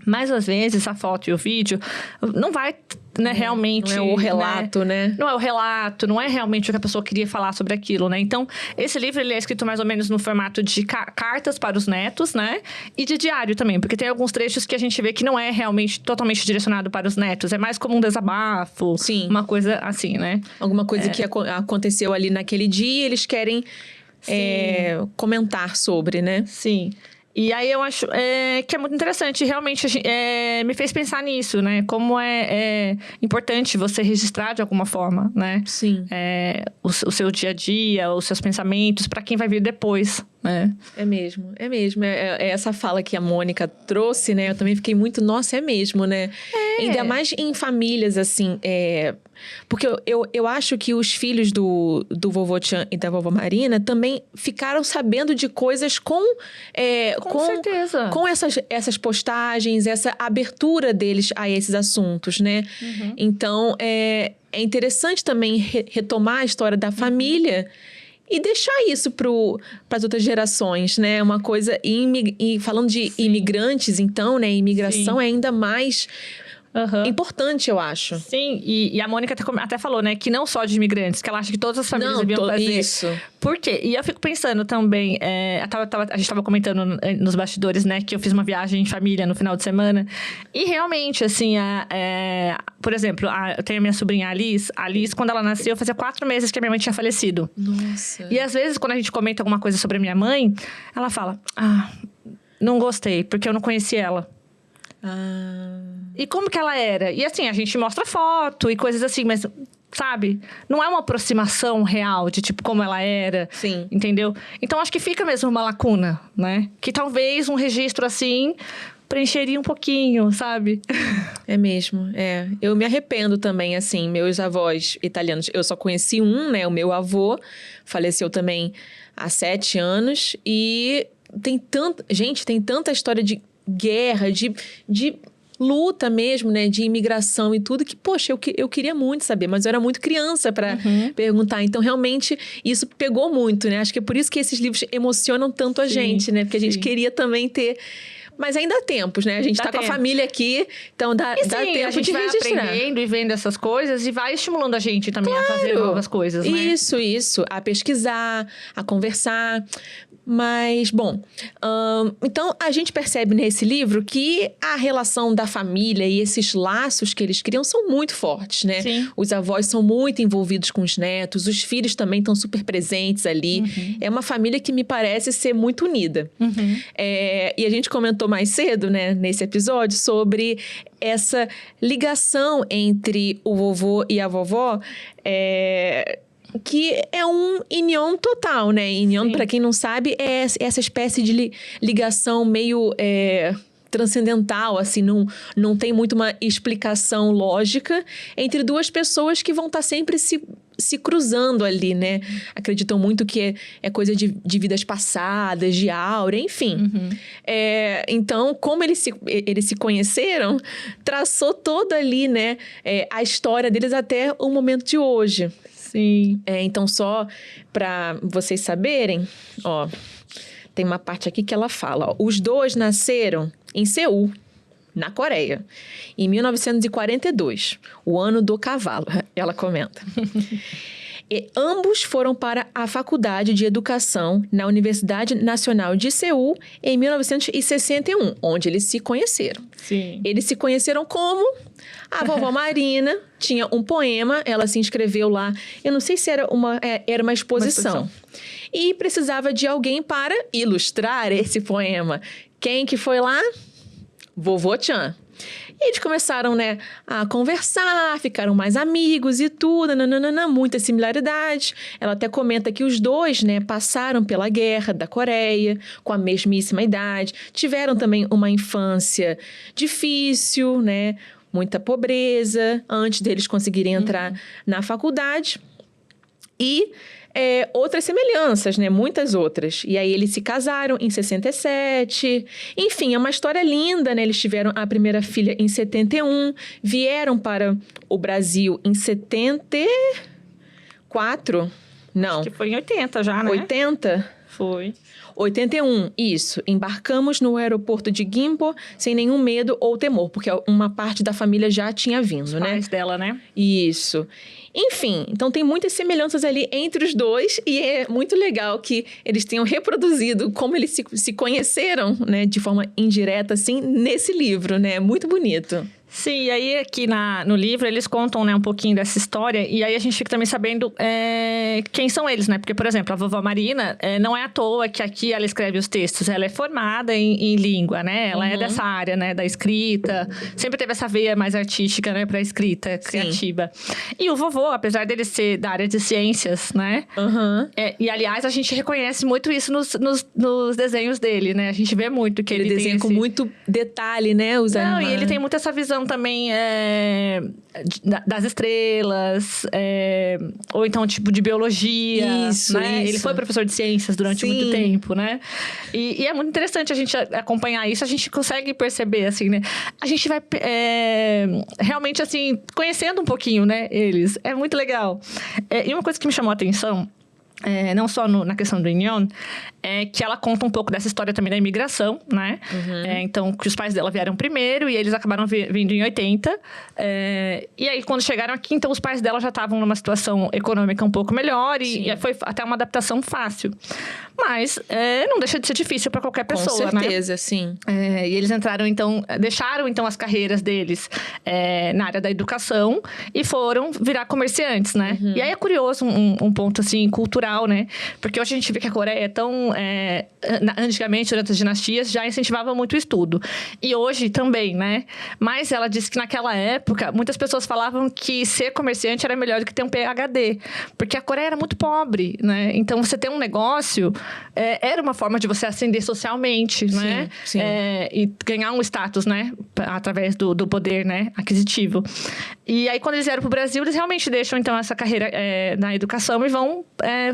Mas, às vezes, a foto e o vídeo não vai, né, realmente... Não é o relato, né? Não é o relato, não é realmente o que a pessoa queria falar sobre aquilo, né? Então, esse livro, ele é escrito mais ou menos no formato de cartas para os netos, né? E de diário também, porque tem alguns trechos que a gente vê que não é realmente totalmente direcionado para os netos. É mais como um desabafo. Sim. Uma coisa assim, né? Alguma coisa que aconteceu ali naquele dia e eles querem comentar sobre, né? Sim. E aí eu acho que é muito interessante. Realmente me fez pensar nisso, né? Como é importante você registrar de alguma forma, né? Sim. O seu dia a dia, os seus pensamentos, para quem vai vir depois, né? É mesmo, é mesmo. É essa fala que a Mônica trouxe, né? Eu também fiquei muito, nossa, é mesmo, né? Ainda mais em famílias, assim, porque eu acho que os filhos do vovô Tchan e da vovó Marina também ficaram sabendo de coisas com certeza. Com essas postagens, essa abertura deles a esses assuntos, né? Uhum. Então, é interessante também retomar a história da família e deixar isso para as outras gerações, né? Uma coisa... E falando de imigrantes, então, né? Imigração é ainda mais... importante, eu acho. Sim, e a Mônica até falou, né, que não só de imigrantes, que ela acha que todas as famílias deviam fazer. Isso. Por quê? E eu fico pensando também, a gente estava comentando nos bastidores, né, que eu fiz uma viagem em família no final de semana, e realmente, assim, por exemplo, eu tenho a minha sobrinha Alice, quando ela nasceu, fazia 4 meses que a minha mãe tinha falecido. Nossa. E às vezes, quando a gente comenta alguma coisa sobre a minha mãe, ela fala, não gostei, porque eu não conheci ela. E como que ela era? E assim, a gente mostra foto e coisas assim, mas, sabe? Não é uma aproximação real de, tipo, como ela era. Sim. Entendeu? Então, acho que fica mesmo uma lacuna, né? Que talvez um registro assim preencheria um pouquinho, sabe? É mesmo, Eu me arrependo também, assim, meus avós italianos. Eu só conheci um, né? O meu avô faleceu também há 7 anos. E tem tanta história de guerra, de luta mesmo, né? De imigração e tudo, que, poxa, eu queria muito saber, mas eu era muito criança para perguntar. Então, realmente, isso pegou muito, né? Acho que é por isso que esses livros emocionam tanto a gente, né? Porque a gente queria também ter... Mas ainda há tempos, né? A gente tá com a família aqui, então dá tempo a gente de vai registrar. Aprendendo e vendo essas coisas e vai estimulando a gente também a fazer novas coisas, né? Isso. A pesquisar, a conversar. Mas, bom, então a gente percebe nesse livro que a relação da família e esses laços que eles criam são muito fortes, né? Sim. Os avós são muito envolvidos com os netos, os filhos também estão super presentes ali. É uma família que me parece ser muito unida. E a gente comentou mais cedo, né, nesse episódio, sobre essa ligação entre o vovô e a vovó, que é um união total, né? União, para quem não sabe, é essa espécie de ligação meio transcendental, assim, não tem muito uma explicação lógica entre duas pessoas que vão estar sempre se cruzando ali, né? Acreditam muito que é coisa de vidas passadas, de aura, enfim. Então, como eles se conheceram, traçou toda ali, né? A história deles até o momento de hoje. Sim. Então, só para vocês saberem, ó, tem uma parte aqui que ela fala, ó, os dois nasceram em Seul, na Coreia, em 1942, o ano do cavalo, ela comenta. E ambos foram para a Faculdade de Educação na Universidade Nacional de Seul em 1961, onde eles se conheceram. Sim. Eles se conheceram como? A vovó Marina tinha um poema, ela se inscreveu lá, eu não sei se era uma exposição. E precisava de alguém para ilustrar esse poema. Quem que foi lá? Vovô Chan. E eles começaram, né, a conversar, ficaram mais amigos e tudo, muitas similaridades. Ela até comenta que os dois, né, passaram pela guerra da Coreia com a mesmíssima idade, tiveram também uma infância difícil, né, muita pobreza, antes deles conseguirem entrar na faculdade. E outras semelhanças, né? Muitas outras. E aí eles se casaram em 67. Enfim, é uma história linda, né? Eles tiveram a primeira filha em 71, vieram para o Brasil em 74? Não. Acho que foi em 80 já, né? 80? Foi. 81, isso. Embarcamos no aeroporto de Gimpo sem nenhum medo ou temor, porque uma parte da família já tinha vindo, né? Pais dela, né? Isso. Enfim, então tem muitas semelhanças ali entre os dois e é muito legal que eles tenham reproduzido como eles se conheceram, né, de forma indireta, assim, nesse livro, né? Muito bonito. Sim, e aí aqui no livro eles contam, né, um pouquinho dessa história e aí a gente fica também sabendo quem são eles, né? Porque, por exemplo, a vovó Marina não é à toa que aqui ela escreve os textos, ela é formada em língua, né? Ela é dessa área, né, da escrita, sempre teve essa veia mais artística, né, pra escrita criativa. E o vovô, apesar dele ser da área de ciências, né? E aliás, a gente reconhece muito isso nos desenhos dele, né? A gente vê muito que ele desenha com muito detalhe, né? Os animais. E ele tem muito essa visão também das estrelas, ou então tipo de biologia. Isso, né? isso. Ele foi professor de ciências durante muito tempo, né? E é muito interessante a gente acompanhar isso, a gente consegue perceber, assim, né? A gente vai realmente, assim, conhecendo um pouquinho, né, eles. É muito legal. E uma coisa que me chamou a atenção, não só na questão do Inyeon, é que ela conta um pouco dessa história também da imigração, né? Então, que os pais dela vieram primeiro e eles acabaram vindo em 80. E aí, quando chegaram aqui, então, os pais dela já estavam numa situação econômica um pouco melhor e foi até uma adaptação fácil. Mas não deixa de ser difícil para qualquer pessoa, Com certeza, sim. E eles entraram, então, deixaram, então, as carreiras deles na área da educação e foram virar comerciantes, né? E aí é curioso um ponto, assim, cultural, né? Porque hoje a gente vê que a Coreia é tão... antigamente, durante as dinastias, já incentivava muito o estudo. E hoje também, né? Mas ela disse que naquela época, muitas pessoas falavam que ser comerciante era melhor do que ter um PhD. Porque a Coreia era muito pobre, né? Então, você ter um negócio era uma forma de você ascender socialmente, né? Sim. E ganhar um status, né? Através do poder, né? Aquisitivo. E aí, quando eles vieram para o Brasil, eles realmente deixam, então, essa carreira na educação e vão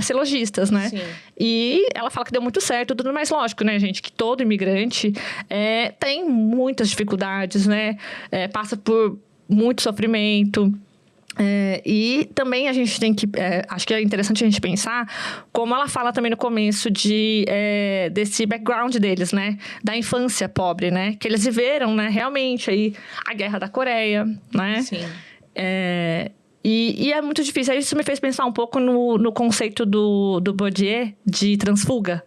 ser lojistas, né? Sim. E ela fala que deu muito certo, tudo mais lógico, né, gente? Que todo imigrante tem muitas dificuldades, né? Passa por muito sofrimento. E também a gente tem que... acho que é interessante a gente pensar como ela fala também no começo desse background deles, né? Da infância pobre, né? Que eles viveram, né? Realmente, aí, a Guerra da Coreia, né? Sim. E é muito difícil. Aí isso me fez pensar um pouco no conceito do Bourdieu de transfuga.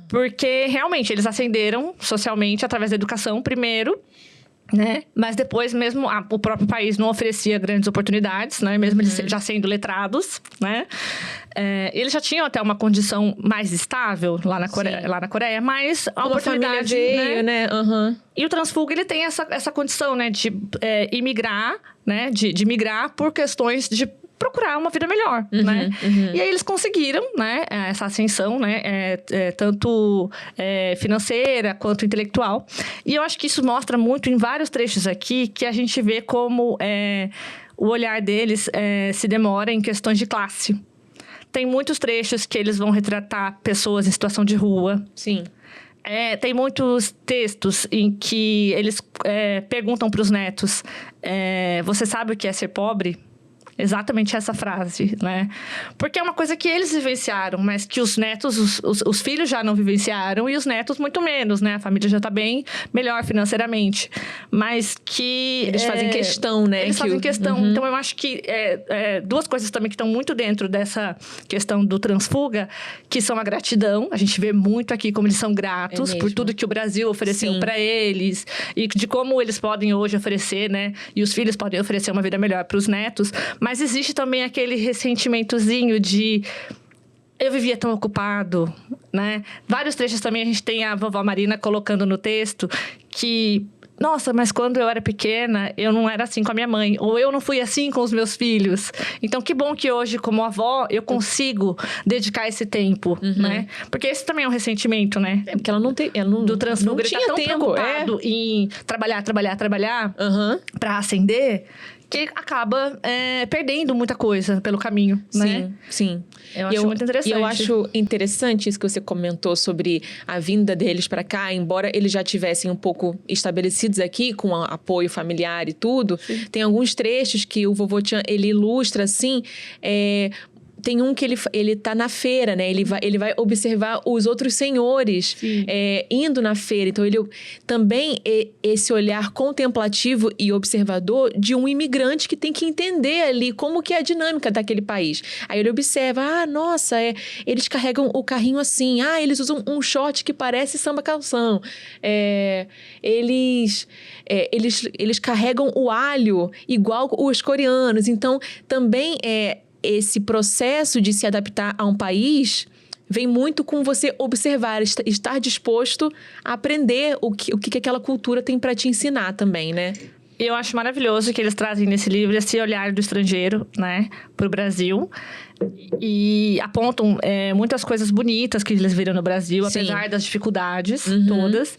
Porque, realmente, eles ascenderam socialmente através da educação primeiro, né? Mas depois, mesmo o próprio país não oferecia grandes oportunidades, né? Mesmo eles já sendo letrados, né? Eles já tinham até uma condição mais estável lá na Coreia, mas a oportunidade veio, né? E o transfuga, ele tem essa condição, né? De imigrar, né? De migrar por questões de procurar uma vida melhor, né? E aí eles conseguiram, né? Essa ascensão, né? Tanto financeira quanto intelectual. E eu acho que isso mostra muito em vários trechos aqui que a gente vê como o olhar deles se demora em questões de classe. Tem muitos trechos que eles vão retratar pessoas em situação de rua. Sim. Tem muitos textos em que eles perguntam para os netos: você sabe o que é ser pobre? exatamente essa frase, né? Porque é uma coisa que eles vivenciaram, mas que os netos, os filhos já não vivenciaram e os netos muito menos, né? A família já tá bem melhor financeiramente. Mas que... Eles fazem questão, né? Eles fazem questão. Então, eu acho que duas coisas também que estão muito dentro dessa questão do transfuga, que são a gratidão. A gente vê muito aqui como eles são gratos por tudo que o Brasil ofereceu para eles e de como eles podem hoje oferecer, né? E os filhos podem oferecer uma vida melhor para os netos. Mas existe também aquele ressentimentozinho de... Eu vivia tão ocupado, né? Vários trechos também a gente tem a vovó Marina colocando no texto que... Nossa, mas quando eu era pequena, eu não era assim com a minha mãe. Ou eu não fui assim com os meus filhos. Então, que bom que hoje, como avó, eu consigo dedicar esse tempo, né? Porque esse também é um ressentimento, né? Porque ela não tem... Ela não, do transfuga, não tinha ele tá tão tempo, preocupado em trabalhar pra ascender... que acaba perdendo muita coisa pelo caminho, né? Sim. Eu acho muito interessante. E eu acho interessante isso que você comentou sobre a vinda deles para cá, embora eles já tivessem um pouco estabelecidos aqui, com apoio familiar e tudo. Sim. Tem alguns trechos que o vovô Tchan, ele ilustra, assim... Tem um que ele tá na feira, né? Ele vai observar os outros senhores indo na feira. Então, ele também esse olhar contemplativo e observador de um imigrante que tem que entender ali como que é a dinâmica daquele país. Aí ele observa, nossa, eles carregam o carrinho assim. Eles usam um short que parece samba calção. Eles carregam o alho igual os coreanos. Então, também esse processo de se adaptar a um país vem muito com você observar, estar disposto a aprender o que aquela cultura tem para te ensinar também, né? Eu acho maravilhoso que eles trazem nesse livro esse olhar do estrangeiro, né, para o Brasil. E apontam muitas coisas bonitas que eles viram no Brasil, apesar das dificuldades todas.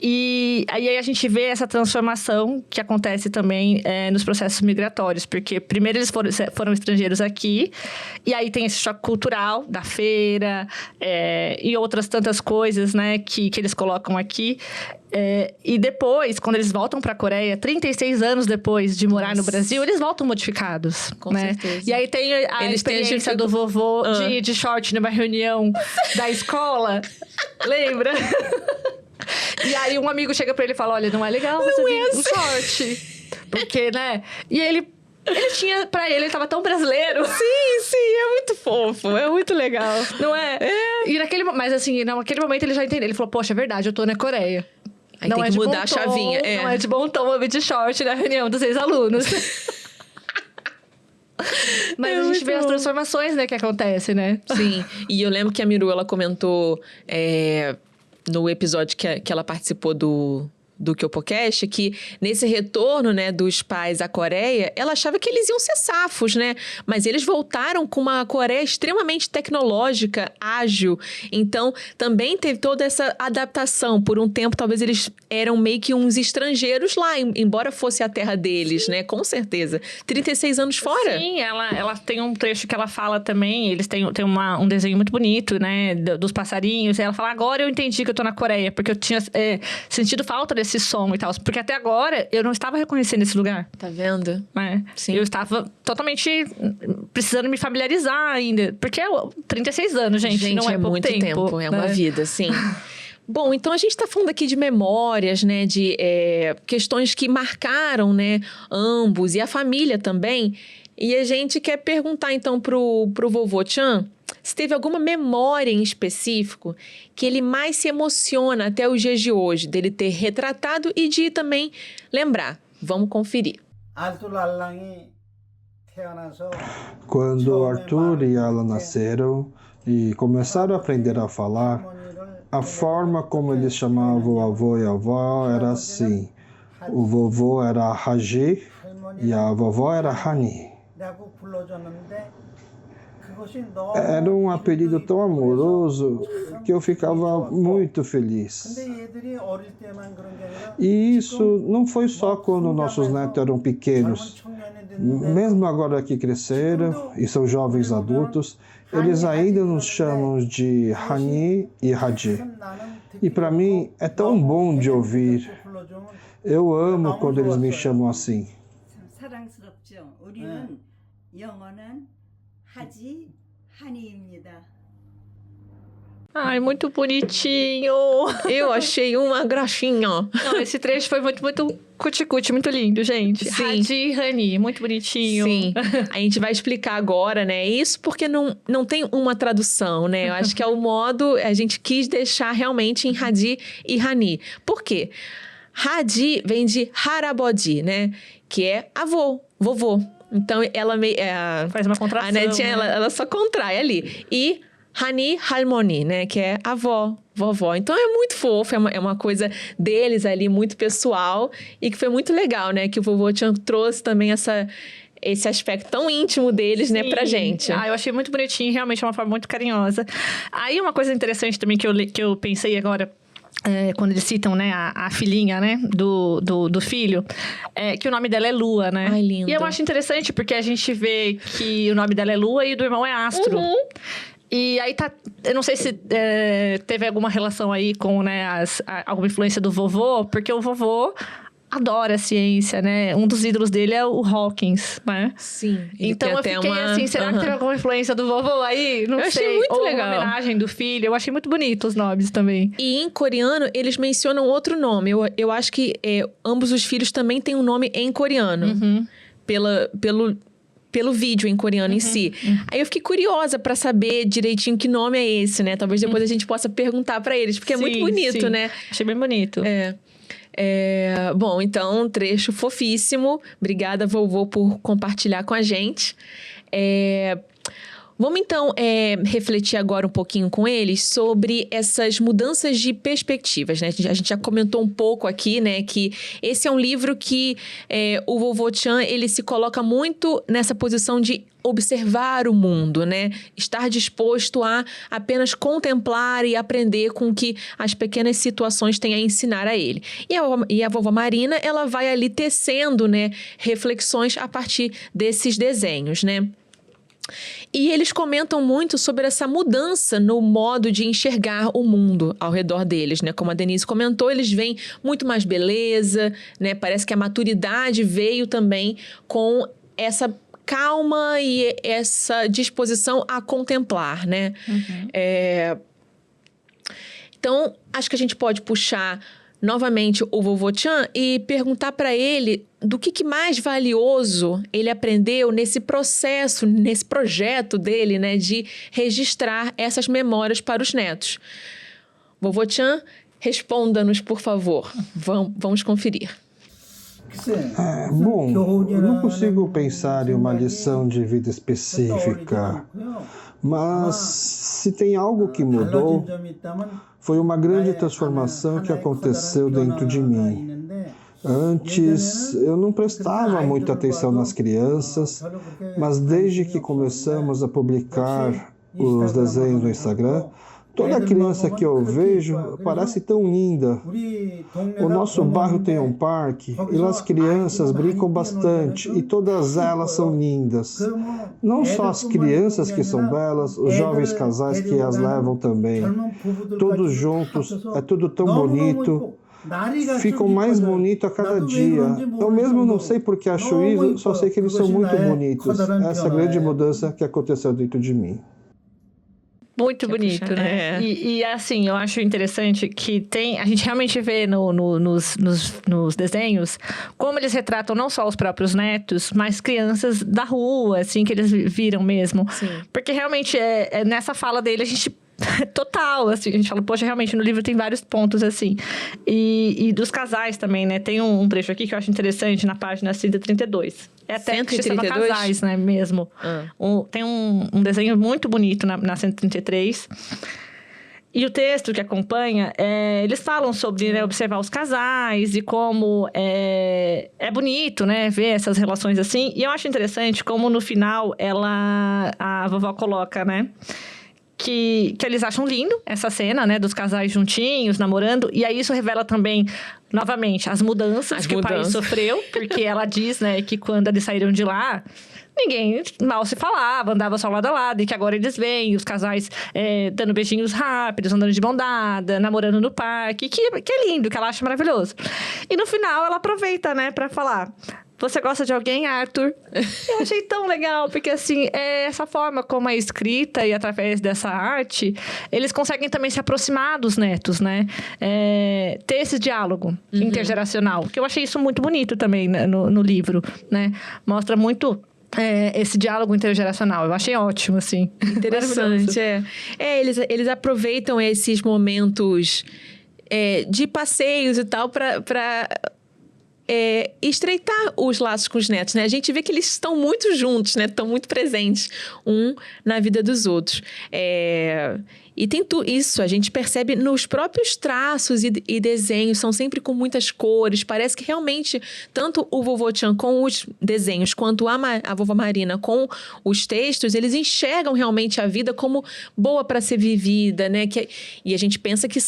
E aí a gente vê essa transformação que acontece também nos processos migratórios. Porque primeiro eles foram estrangeiros aqui, e aí tem esse choque cultural da feira e outras tantas coisas, né, que eles colocam aqui. E depois, quando eles voltam para a Coreia, 36 anos depois de morar no Brasil, eles voltam modificados. Com né? certeza. E aí tem a experiência do vovô de ir de short numa reunião da escola. Lembra? E aí um amigo chega pra ele e fala, olha, não é legal você vir com short. Porque, né? E ele tinha, pra ele tava tão brasileiro. Sim, é muito fofo, é muito legal. Não é? E mas assim, naquele momento ele já entendeu. Ele falou, poxa, é verdade, eu tô na Coreia. Aí não tem que mudar a chavinha. Não é de bom tom eu vir de short na reunião dos ex-alunos. Mas a gente vê as transformações, né, que acontecem, né? Sim, e eu lembro que a Miru, ela comentou no episódio que ela participou do Kyopocast, que nesse retorno, né, dos pais à Coreia, ela achava que eles iam ser safos, né? Mas eles voltaram com uma Coreia extremamente tecnológica, ágil. Então, também teve toda essa adaptação. Por um tempo, talvez eles eram meio que uns estrangeiros lá, embora fosse a terra deles, né? Com certeza. 36 anos fora. Sim, ela tem um trecho que ela fala também, eles têm um desenho muito bonito, né, dos passarinhos, e ela fala, agora eu entendi que eu tô na Coreia, porque eu tinha sentido falta desse som e tal. Porque até agora, eu não estava reconhecendo esse lugar. Tá vendo? Sim. Eu estava totalmente precisando me familiarizar ainda. Porque 36 anos, gente, não é pouco muito tempo. É uma vida, sim. Bom, então a gente está falando aqui de memórias, né? De questões que marcaram, né? Ambos e a família também. E a gente quer perguntar, então, pro vovô Tchan se teve alguma memória em específico que ele mais se emociona até os dias de hoje, dele ter retratado e de também lembrar. Vamos conferir. Quando Arthur e Alan nasceram e começaram a aprender a falar, a forma como eles chamavam o avô e a avó era assim. O vovô era Haji e a vovó era Hani. Era um apelido tão amoroso que eu ficava muito feliz. E isso não foi só quando nossos netos eram pequenos. Mesmo agora que cresceram e são jovens adultos, eles ainda nos chamam de Hani e Haji. E para mim é tão bom de ouvir. Eu amo quando eles me chamam assim. 영어는 하지 하니입니다. Ai, muito bonitinho. Eu achei uma graxinha. Não, esse trecho foi muito cuticute, muito lindo, gente. Sim. Hadi Hani, muito bonitinho. Sim, a gente vai explicar agora, né? Isso porque não tem uma tradução, né? Eu acho que é o modo, a gente quis deixar realmente em Hadi e Hani. Por quê? Hadi vem de Harabodi, né? Que é avô, vovô. Então, ela Faz uma contração. A netinha, né? ela só contrai ali. E Hani Halmoni, né? Que é avó, vovó. Então, é muito fofo, é uma coisa deles ali, muito pessoal. E que foi muito legal, né? Que o vovô Chan trouxe também esse aspecto tão íntimo deles, Sim. né, pra gente. Ah, eu achei muito bonitinho, realmente é uma forma muito carinhosa. Aí, uma coisa interessante também que eu pensei agora... quando eles citam, né, a filhinha, né, do filho, que o nome dela é Lua, né? Ai, linda. E eu acho interessante porque a gente vê que o nome dela é Lua e do irmão é Astro. Uhum. E aí eu não sei se teve alguma relação aí com, né, alguma influência do vovô, porque o vovô adora a ciência, né? Um dos ídolos dele é o Hawkins, né? Sim. Então eu fiquei assim, será que teve alguma influência do vovô aí? Não sei. Achei muito Ou legal. uma homenagem do filho. Eu achei muito bonito os nomes também. E em coreano, eles mencionam outro nome. Eu acho que ambos os filhos também têm um nome em coreano. Uhum. Pelo vídeo em coreano em si. Aí eu fiquei curiosa pra saber direitinho que nome é esse, né? Talvez depois a gente possa perguntar pra eles, porque é muito bonito, sim. né? Achei bem bonito. Bom, então, um trecho fofíssimo. Obrigada, vovô, por compartilhar com a gente. Vamos, então, refletir agora um pouquinho com eles sobre essas mudanças de perspectivas, né? A gente já comentou um pouco aqui, né? Que esse é um livro que o vovô Chan, ele se coloca muito nessa posição de observar o mundo, né? Estar disposto a apenas contemplar e aprender com o que as pequenas situações têm a ensinar a ele. E a vovó Marina, ela vai ali tecendo, né? Reflexões a partir desses desenhos, né? E eles comentam muito sobre essa mudança no modo de enxergar o mundo ao redor deles, né? Como a Denise comentou, eles veem muito mais beleza, né? Parece que a maturidade veio também com essa calma e essa disposição a contemplar, né? Então, acho que a gente pode puxar novamente o vovô Chan e perguntar para ele do que mais valioso ele aprendeu nesse processo, nesse projeto dele, né, de registrar essas memórias para os netos. Vovô Chan, responda-nos, por favor. Vamos conferir. Bom, eu não consigo pensar em uma lição de vida específica, mas se tem algo que mudou, foi uma grande transformação que aconteceu dentro de mim. Antes, eu não prestava muita atenção nas crianças, mas desde que começamos a publicar os desenhos no Instagram, toda criança que eu vejo parece tão linda. O nosso bairro tem um parque e lá as crianças brincam bastante e todas elas são lindas. Não só as crianças que são belas, os jovens casais que as levam também. Todos juntos, é tudo tão bonito. Ficam mais bonitos a cada dia. Eu mesmo não sei por que acho isso, só sei que eles são muito bonitos. Essa é a grande mudança que aconteceu dentro de mim. Muito bonito, né? E assim, eu acho interessante que a gente realmente vê nos desenhos como eles retratam não só os próprios netos, mas crianças da rua, assim, que eles viram mesmo. Sim. Porque realmente, nessa fala dele, a gente... Total, assim, a gente fala, poxa, realmente no livro tem vários pontos, assim. E dos casais também, né? Tem um trecho aqui que eu acho interessante na página 132. É até 132? casais, né, mesmo. Tem um desenho muito bonito na 133. E o texto que acompanha, eles falam sobre, né, observar os casais e como é bonito, né, ver essas relações assim. E eu acho interessante como no final a vovó coloca, né, que eles acham lindo essa cena, né, dos casais juntinhos, namorando. E aí isso revela também, novamente, as mudanças que o país sofreu. Porque ela diz, né, que quando eles saíram de lá, ninguém mal se falava, andava só lado a lado. E que agora eles veem os casais dando beijinhos rápidos, andando de mão dada, namorando no parque. Que é lindo, que ela acha maravilhoso. E no final ela aproveita, né, pra falar... Você gosta de alguém, Arthur? Eu achei tão legal, porque assim, essa forma como é escrita e através dessa arte, eles conseguem também se aproximar dos netos, né? Ter esse diálogo intergeracional, que eu achei isso muito bonito também, né, no livro, né? Mostra muito esse diálogo intergeracional. Eu achei ótimo, assim. Interessante, eles aproveitam esses momentos de passeios e tal para estreitar os laços com os netos, né? A gente vê que eles estão muito juntos, né? Estão muito presentes um na vida dos outros. E tem isso, a gente percebe nos próprios traços e desenhos, são sempre com muitas cores. Parece que realmente, tanto o vovô Chan com os desenhos, quanto a vovó Marina com os textos, eles enxergam realmente a vida como boa para ser vivida, né? E a gente pensa que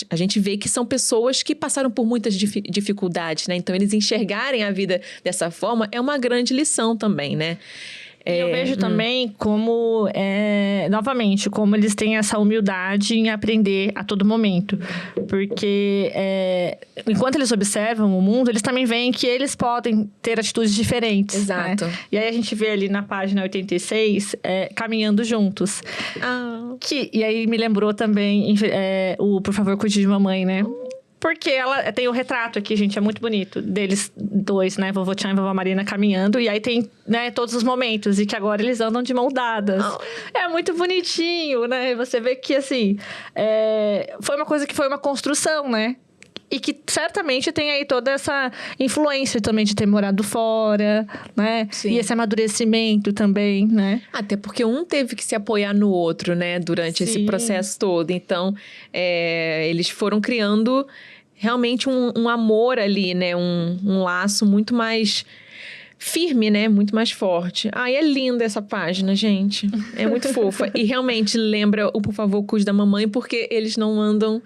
a gente vê que são pessoas que passaram por muitas dificuldades, né? Então, eles enxergarem a vida dessa forma é uma grande lição também, né? E eu vejo também como, novamente, como eles têm essa humildade em aprender a todo momento. Porque enquanto eles observam o mundo, eles também veem que eles podem ter atitudes diferentes. Exato. Né? E aí a gente vê ali na página 86, caminhando juntos. E aí me lembrou também o Por Favor, Cuide de Mamãe, né? Porque ela tem o retrato aqui, gente, é muito bonito. Deles dois, né? Vovô Chan e vovó Marina caminhando. E aí tem, né, todos os momentos. E que agora eles andam de mão dadas. É muito bonitinho, né? Você vê que, assim... foi uma coisa que foi uma construção, né? E que certamente tem aí toda essa influência também de ter morado fora, né? Sim. E esse amadurecimento também, né? Até porque um teve que se apoiar no outro, né? Durante esse processo todo. Então, eles foram criando realmente um amor ali, né? Um laço muito mais firme, né? Muito mais forte. É linda essa página, gente. É muito fofa. E realmente lembra o Por Favor, Cuide da Mamãe, porque eles não andam...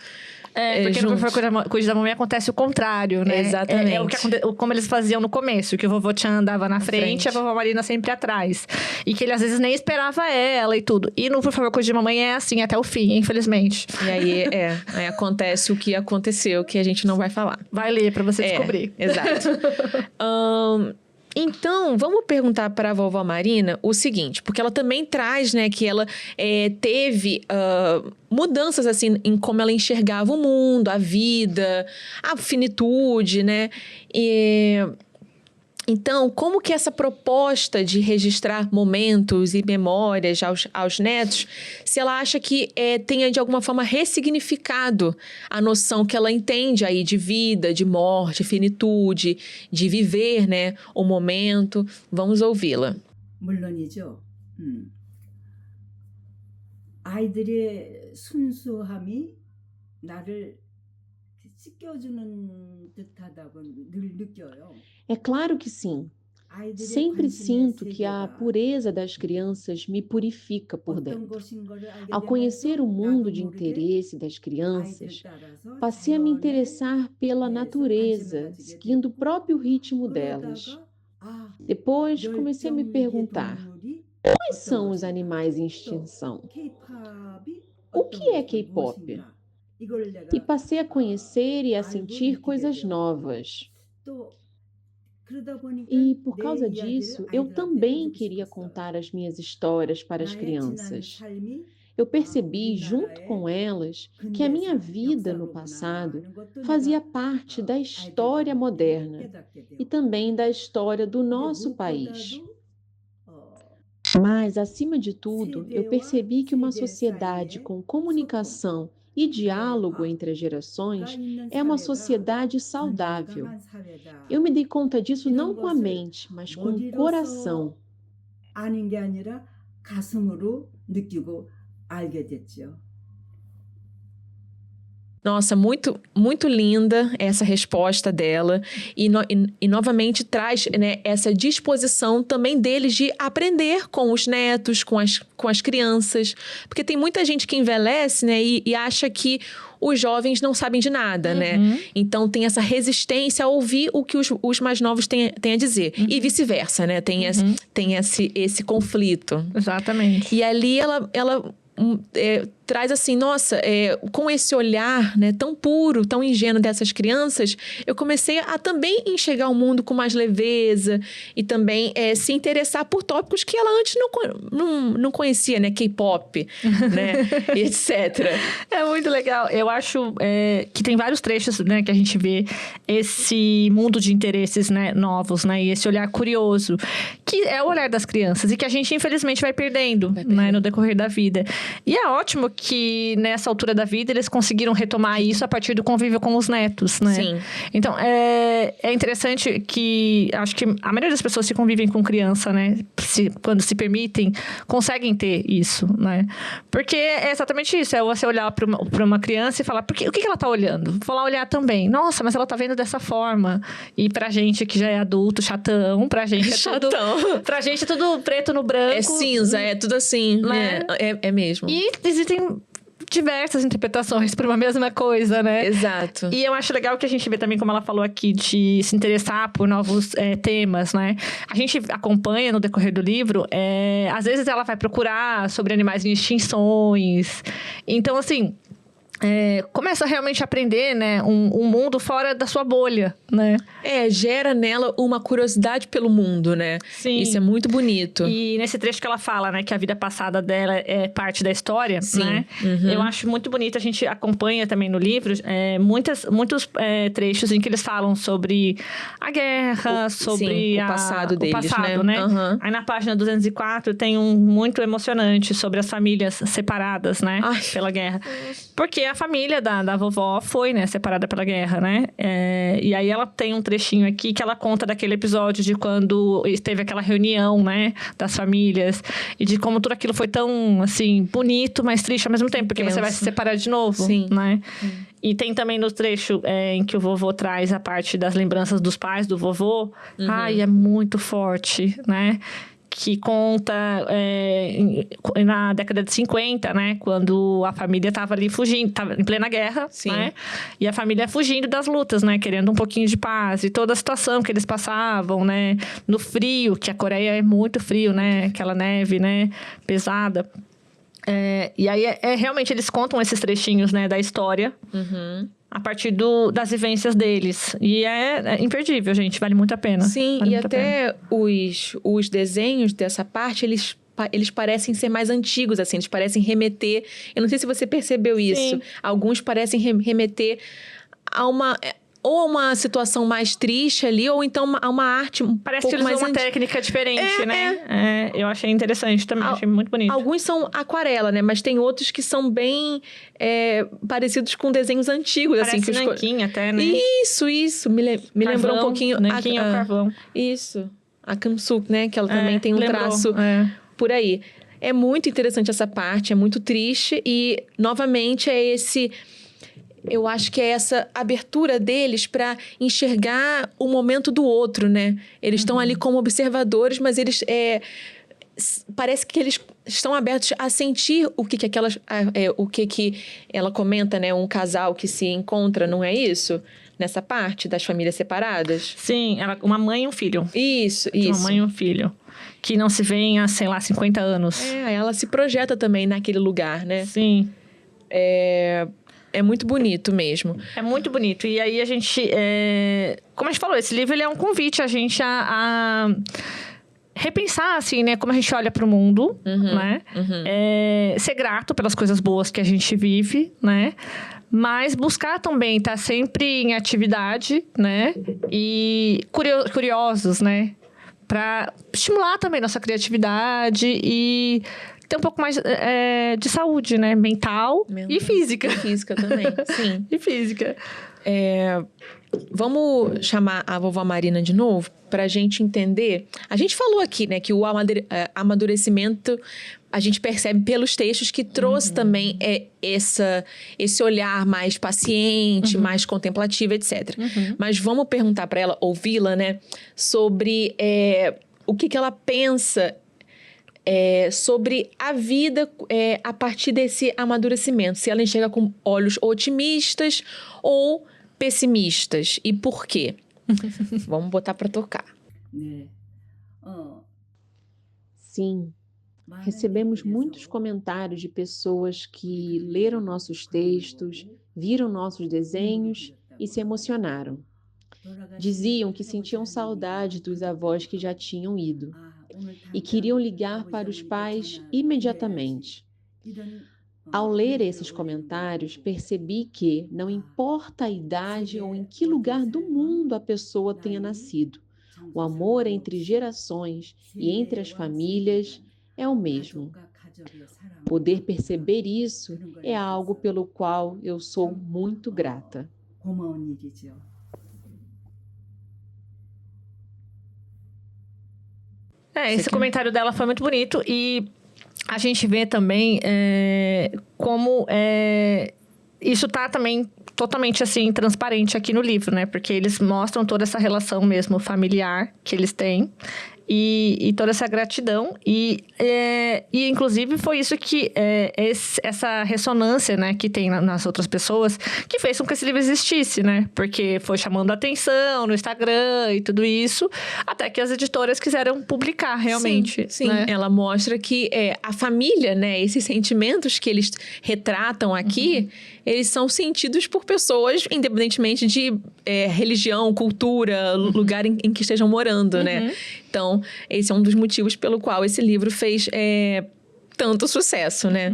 porque no Por Favor, Cuide da Mamãe acontece o contrário, né? Exatamente. Como eles faziam no começo, que o vovô Chan andava na frente e a vovó Marina sempre atrás. E que ele, às vezes, nem esperava ela e tudo. E no Por Favor, Cuide da Mamãe é assim até o fim, infelizmente. E aí acontece o que aconteceu, que a gente não vai falar. Vai ler pra você descobrir. Exato. Então, vamos perguntar para a vovó Marina o seguinte, porque ela também traz, né, que ela teve mudanças, assim, em como ela enxergava o mundo, a vida, a finitude, né? Então, como que essa proposta de registrar momentos e memórias aos netos, se ela acha que tenha, de alguma forma, ressignificado a noção que ela entende aí de vida, de morte, finitude, de viver, né, o momento. Vamos ouvi-la. 물론이죠. 아이들의 순수함이 나를 씻겨주는 듯하다고 늘 느껴요. É claro que sim. Sempre sinto que a pureza das crianças me purifica por dentro. Ao conhecer o mundo de interesse das crianças, passei a me interessar pela natureza, seguindo o próprio ritmo delas. Depois, comecei a me perguntar: quais são os animais em extinção? O que é K-pop? E passei a conhecer e a sentir coisas novas. E, por causa disso, eu também queria contar as minhas histórias para as crianças. Eu percebi, junto com elas, que a minha vida no passado fazia parte da história moderna e também da história do nosso país. Mas, acima de tudo, eu percebi que uma sociedade com comunicação e diálogo entre as gerações é uma sociedade saudável. Eu me dei conta disso não com a mente, mas com o coração. 아는 게 아니라 가슴으로 느끼고 알게 됐죠. Nossa, muito, muito linda essa resposta dela e novamente traz, né, essa disposição também deles de aprender com os netos, com as crianças, porque tem muita gente que envelhece, né, e acha que os jovens não sabem de nada, né? Então tem essa resistência a ouvir o que os mais novos têm a dizer e vice-versa, né? Tem esse conflito. Exatamente. E ali ela traz assim, nossa, com esse olhar, né, tão puro, tão ingênuo dessas crianças, eu comecei a também enxergar o mundo com mais leveza e também se interessar por tópicos que ela antes não conhecia, né, K-pop, né, e etc. É muito legal. Eu acho que tem vários trechos, né, que a gente vê esse mundo de interesses, né, novos, né, e esse olhar curioso, que é o olhar das crianças e que a gente, infelizmente, vai perdendo, né, no decorrer da vida. E é ótimo que nessa altura da vida eles conseguiram retomar isso a partir do convívio com os netos, né? Sim. Então, é interessante que acho que a maioria das pessoas que convivem com criança, né, quando se permitem, conseguem ter isso, né? Porque é exatamente isso, é você olhar para uma criança e falar, o que ela tá olhando? Vou lá olhar também. Nossa, mas ela tá vendo dessa forma. E pra gente que já é adulto, chatão, pra gente pra gente é tudo preto no branco. É cinza, é tudo assim, né? É mesmo. E existem diversas interpretações para uma mesma coisa, né? Exato. E eu acho legal que a gente vê também, como ela falou aqui, de se interessar por novos temas, né? A gente acompanha no decorrer do livro, às vezes ela vai procurar sobre animais em extinções. Então, assim, começa a realmente aprender, né, um mundo fora da sua bolha, né? Gera nela uma curiosidade pelo mundo, né? Sim. Isso é muito bonito. E nesse trecho que ela fala, né, que a vida passada dela é parte da história, sim, né? Uhum. Eu acho muito bonito, a gente acompanha também no livro muitos trechos em que eles falam sobre a guerra, sobre o passado deles, o passado, né? Uhum. Aí na página 204 tem um muito emocionante sobre as famílias separadas, né? Ai. Pela guerra. Porque a família da vovó foi, né, separada pela guerra, né? E aí ela tem um trechinho aqui que ela conta daquele episódio de quando teve aquela reunião, né, das famílias, e de como tudo aquilo foi tão, assim, bonito, mas triste ao mesmo tempo, porque você vai se separar de novo, sim, né? E tem também no trecho em que o vovô traz a parte das lembranças dos pais do vovô. Ai, é muito forte, né? Que conta na década de 50, né? Quando a família estava ali fugindo, estava em plena guerra, sim, né? E a família fugindo das lutas, né? Querendo um pouquinho de paz. E toda a situação que eles passavam, né? No frio, que a Coreia é muito frio, né? Aquela neve, né? Pesada. E aí, realmente, eles contam esses trechinhos, né? Da história. Uhum. A partir das vivências deles. E é imperdível, gente. Vale muito a pena. Sim, vale e até os desenhos dessa parte, eles parecem ser mais antigos, assim. Eles parecem remeter... Eu não sei se você percebeu isso. Sim. Alguns parecem remeter a uma situação mais triste ali, ou então a uma arte Parece pouco que eles mais usam uma técnica diferente, né? Eu achei interessante também, achei muito bonito. Alguns são aquarela, né? Mas tem outros que são bem parecidos com desenhos antigos. Parece assim, nanquim até, né? Isso. Me lembrou um pouquinho... Nanquim é o carvão. Isso. A Kamsuk, né? Que ela também tem um traço por aí. É muito interessante essa parte, é muito triste. E, novamente, eu acho que é essa abertura deles para enxergar o momento do outro, né? Eles estão ali como observadores, mas eles... parece que eles estão abertos a sentir o que ela comenta, né? Um casal que se encontra, não é isso? Nessa parte das famílias separadas. Sim, uma mãe e um filho. Isso. Uma mãe e um filho. Que não se veem há, sei lá, 50 anos. Ela se projeta também naquele lugar, né? Sim. É muito bonito mesmo. É muito bonito. E aí a gente... Como a gente falou, esse livro ele é um convite a gente a repensar, assim, né? Como a gente olha para o mundo, né? Ser grato pelas coisas boas que a gente vive, né? Mas buscar também estar sempre em atividade, né? E curiosos, né? Para estimular também nossa criatividade e ter um pouco mais de saúde, né? Mental e física. E física também, sim. E física. Vamos chamar a vovó Marina de novo para a gente entender. A gente falou aqui, né, que o amadurecimento a gente percebe pelos textos que trouxe também esse olhar mais paciente, mais contemplativo, etc. Mas vamos perguntar para ela, ouvi-la, né, sobre o que ela pensa sobre a vida a partir desse amadurecimento. Se ela enxerga com olhos otimistas ou pessimistas. E por quê? Vamos botar para tocar. 네. Sim, Recebemos muitos comentários de pessoas que leram nossos textos, viram nossos desenhos e se emocionaram. Diziam que sentiam saudade dos avós que já tinham ido e queriam ligar para os pais imediatamente. Ao ler esses comentários, percebi que não importa a idade ou em que lugar do mundo a pessoa tenha nascido, o amor entre gerações e entre as famílias é o mesmo. Poder perceber isso é algo pelo qual eu sou muito grata. Esse comentário dela foi muito bonito e a gente vê também como isso está também totalmente assim transparente aqui no livro, né? Porque eles mostram toda essa relação mesmo familiar que eles têm e toda essa gratidão e inclusive foi isso que essa ressonância, né, que tem nas outras pessoas que fez com que esse livro existisse, né? Porque foi chamando a atenção no Instagram e tudo isso, até que as editoras quiseram publicar realmente. Sim. Né? Ela mostra que a família, né, esses sentimentos que eles retratam aqui, eles são sentidos por pessoas, independentemente de religião, cultura, lugar em que estejam morando, né? Então, esse é um dos motivos pelo qual esse livro fez tanto sucesso, né?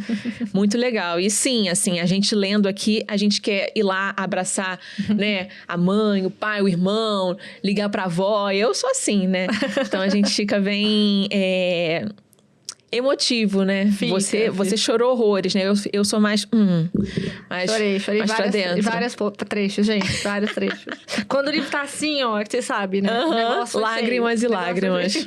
Muito legal. E sim, assim, a gente lendo aqui, a gente quer ir lá abraçar, né? A mãe, o pai, o irmão, ligar pra avó. Eu sou assim, né? Então, a gente fica bem emotivo, né? Você chorou horrores, né? Eu sou mais... Chorei mais vários trechos, gente. Vários trechos. Quando o livro tá assim, ó, que você sabe, né? Lágrimas e lágrimas.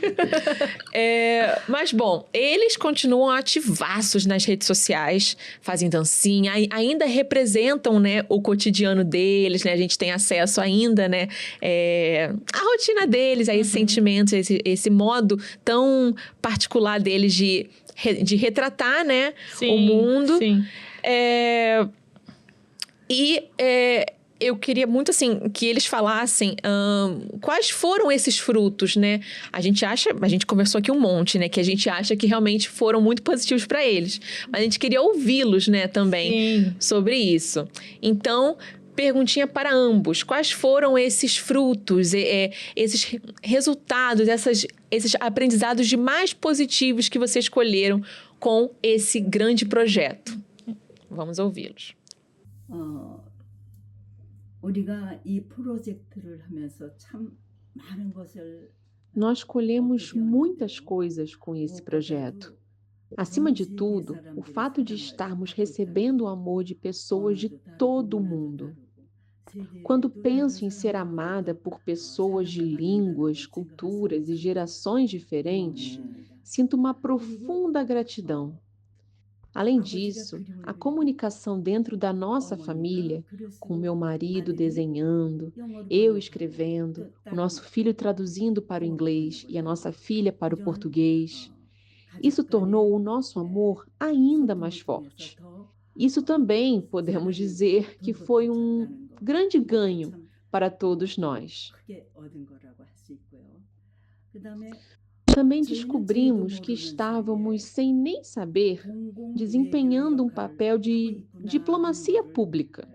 Mas, bom, eles continuam ativaços nas redes sociais, fazem dancinha, ainda representam, né, o cotidiano deles, né? A gente tem acesso ainda, né? A rotina deles, a esses sentimentos, esse modo tão particular deles de retratar, né, o mundo. Sim. Eu queria muito, assim, que eles falassem quais foram esses frutos, né? A gente conversou aqui um monte, né? Que a gente acha que realmente foram muito positivos para eles. Mas a gente queria ouvi-los, né, também, sobre isso. Então, perguntinha para ambos. Quais foram esses frutos, esses resultados, esses aprendizados de mais positivos que vocês escolheram com esse grande projeto? Vamos ouvi-los. Nós colhemos muitas coisas com esse projeto. Acima de tudo, o fato de estarmos recebendo o amor de pessoas de todo o mundo. Quando penso em ser amada por pessoas de línguas, culturas e gerações diferentes, sinto uma profunda gratidão. Além disso, a comunicação dentro da nossa família, com meu marido desenhando, eu escrevendo, o nosso filho traduzindo para o inglês e a nossa filha para o português, isso tornou o nosso amor ainda mais forte. Isso também podemos dizer que foi um grande ganho para todos nós. Também descobrimos que estávamos, sem nem saber, desempenhando um papel de diplomacia pública.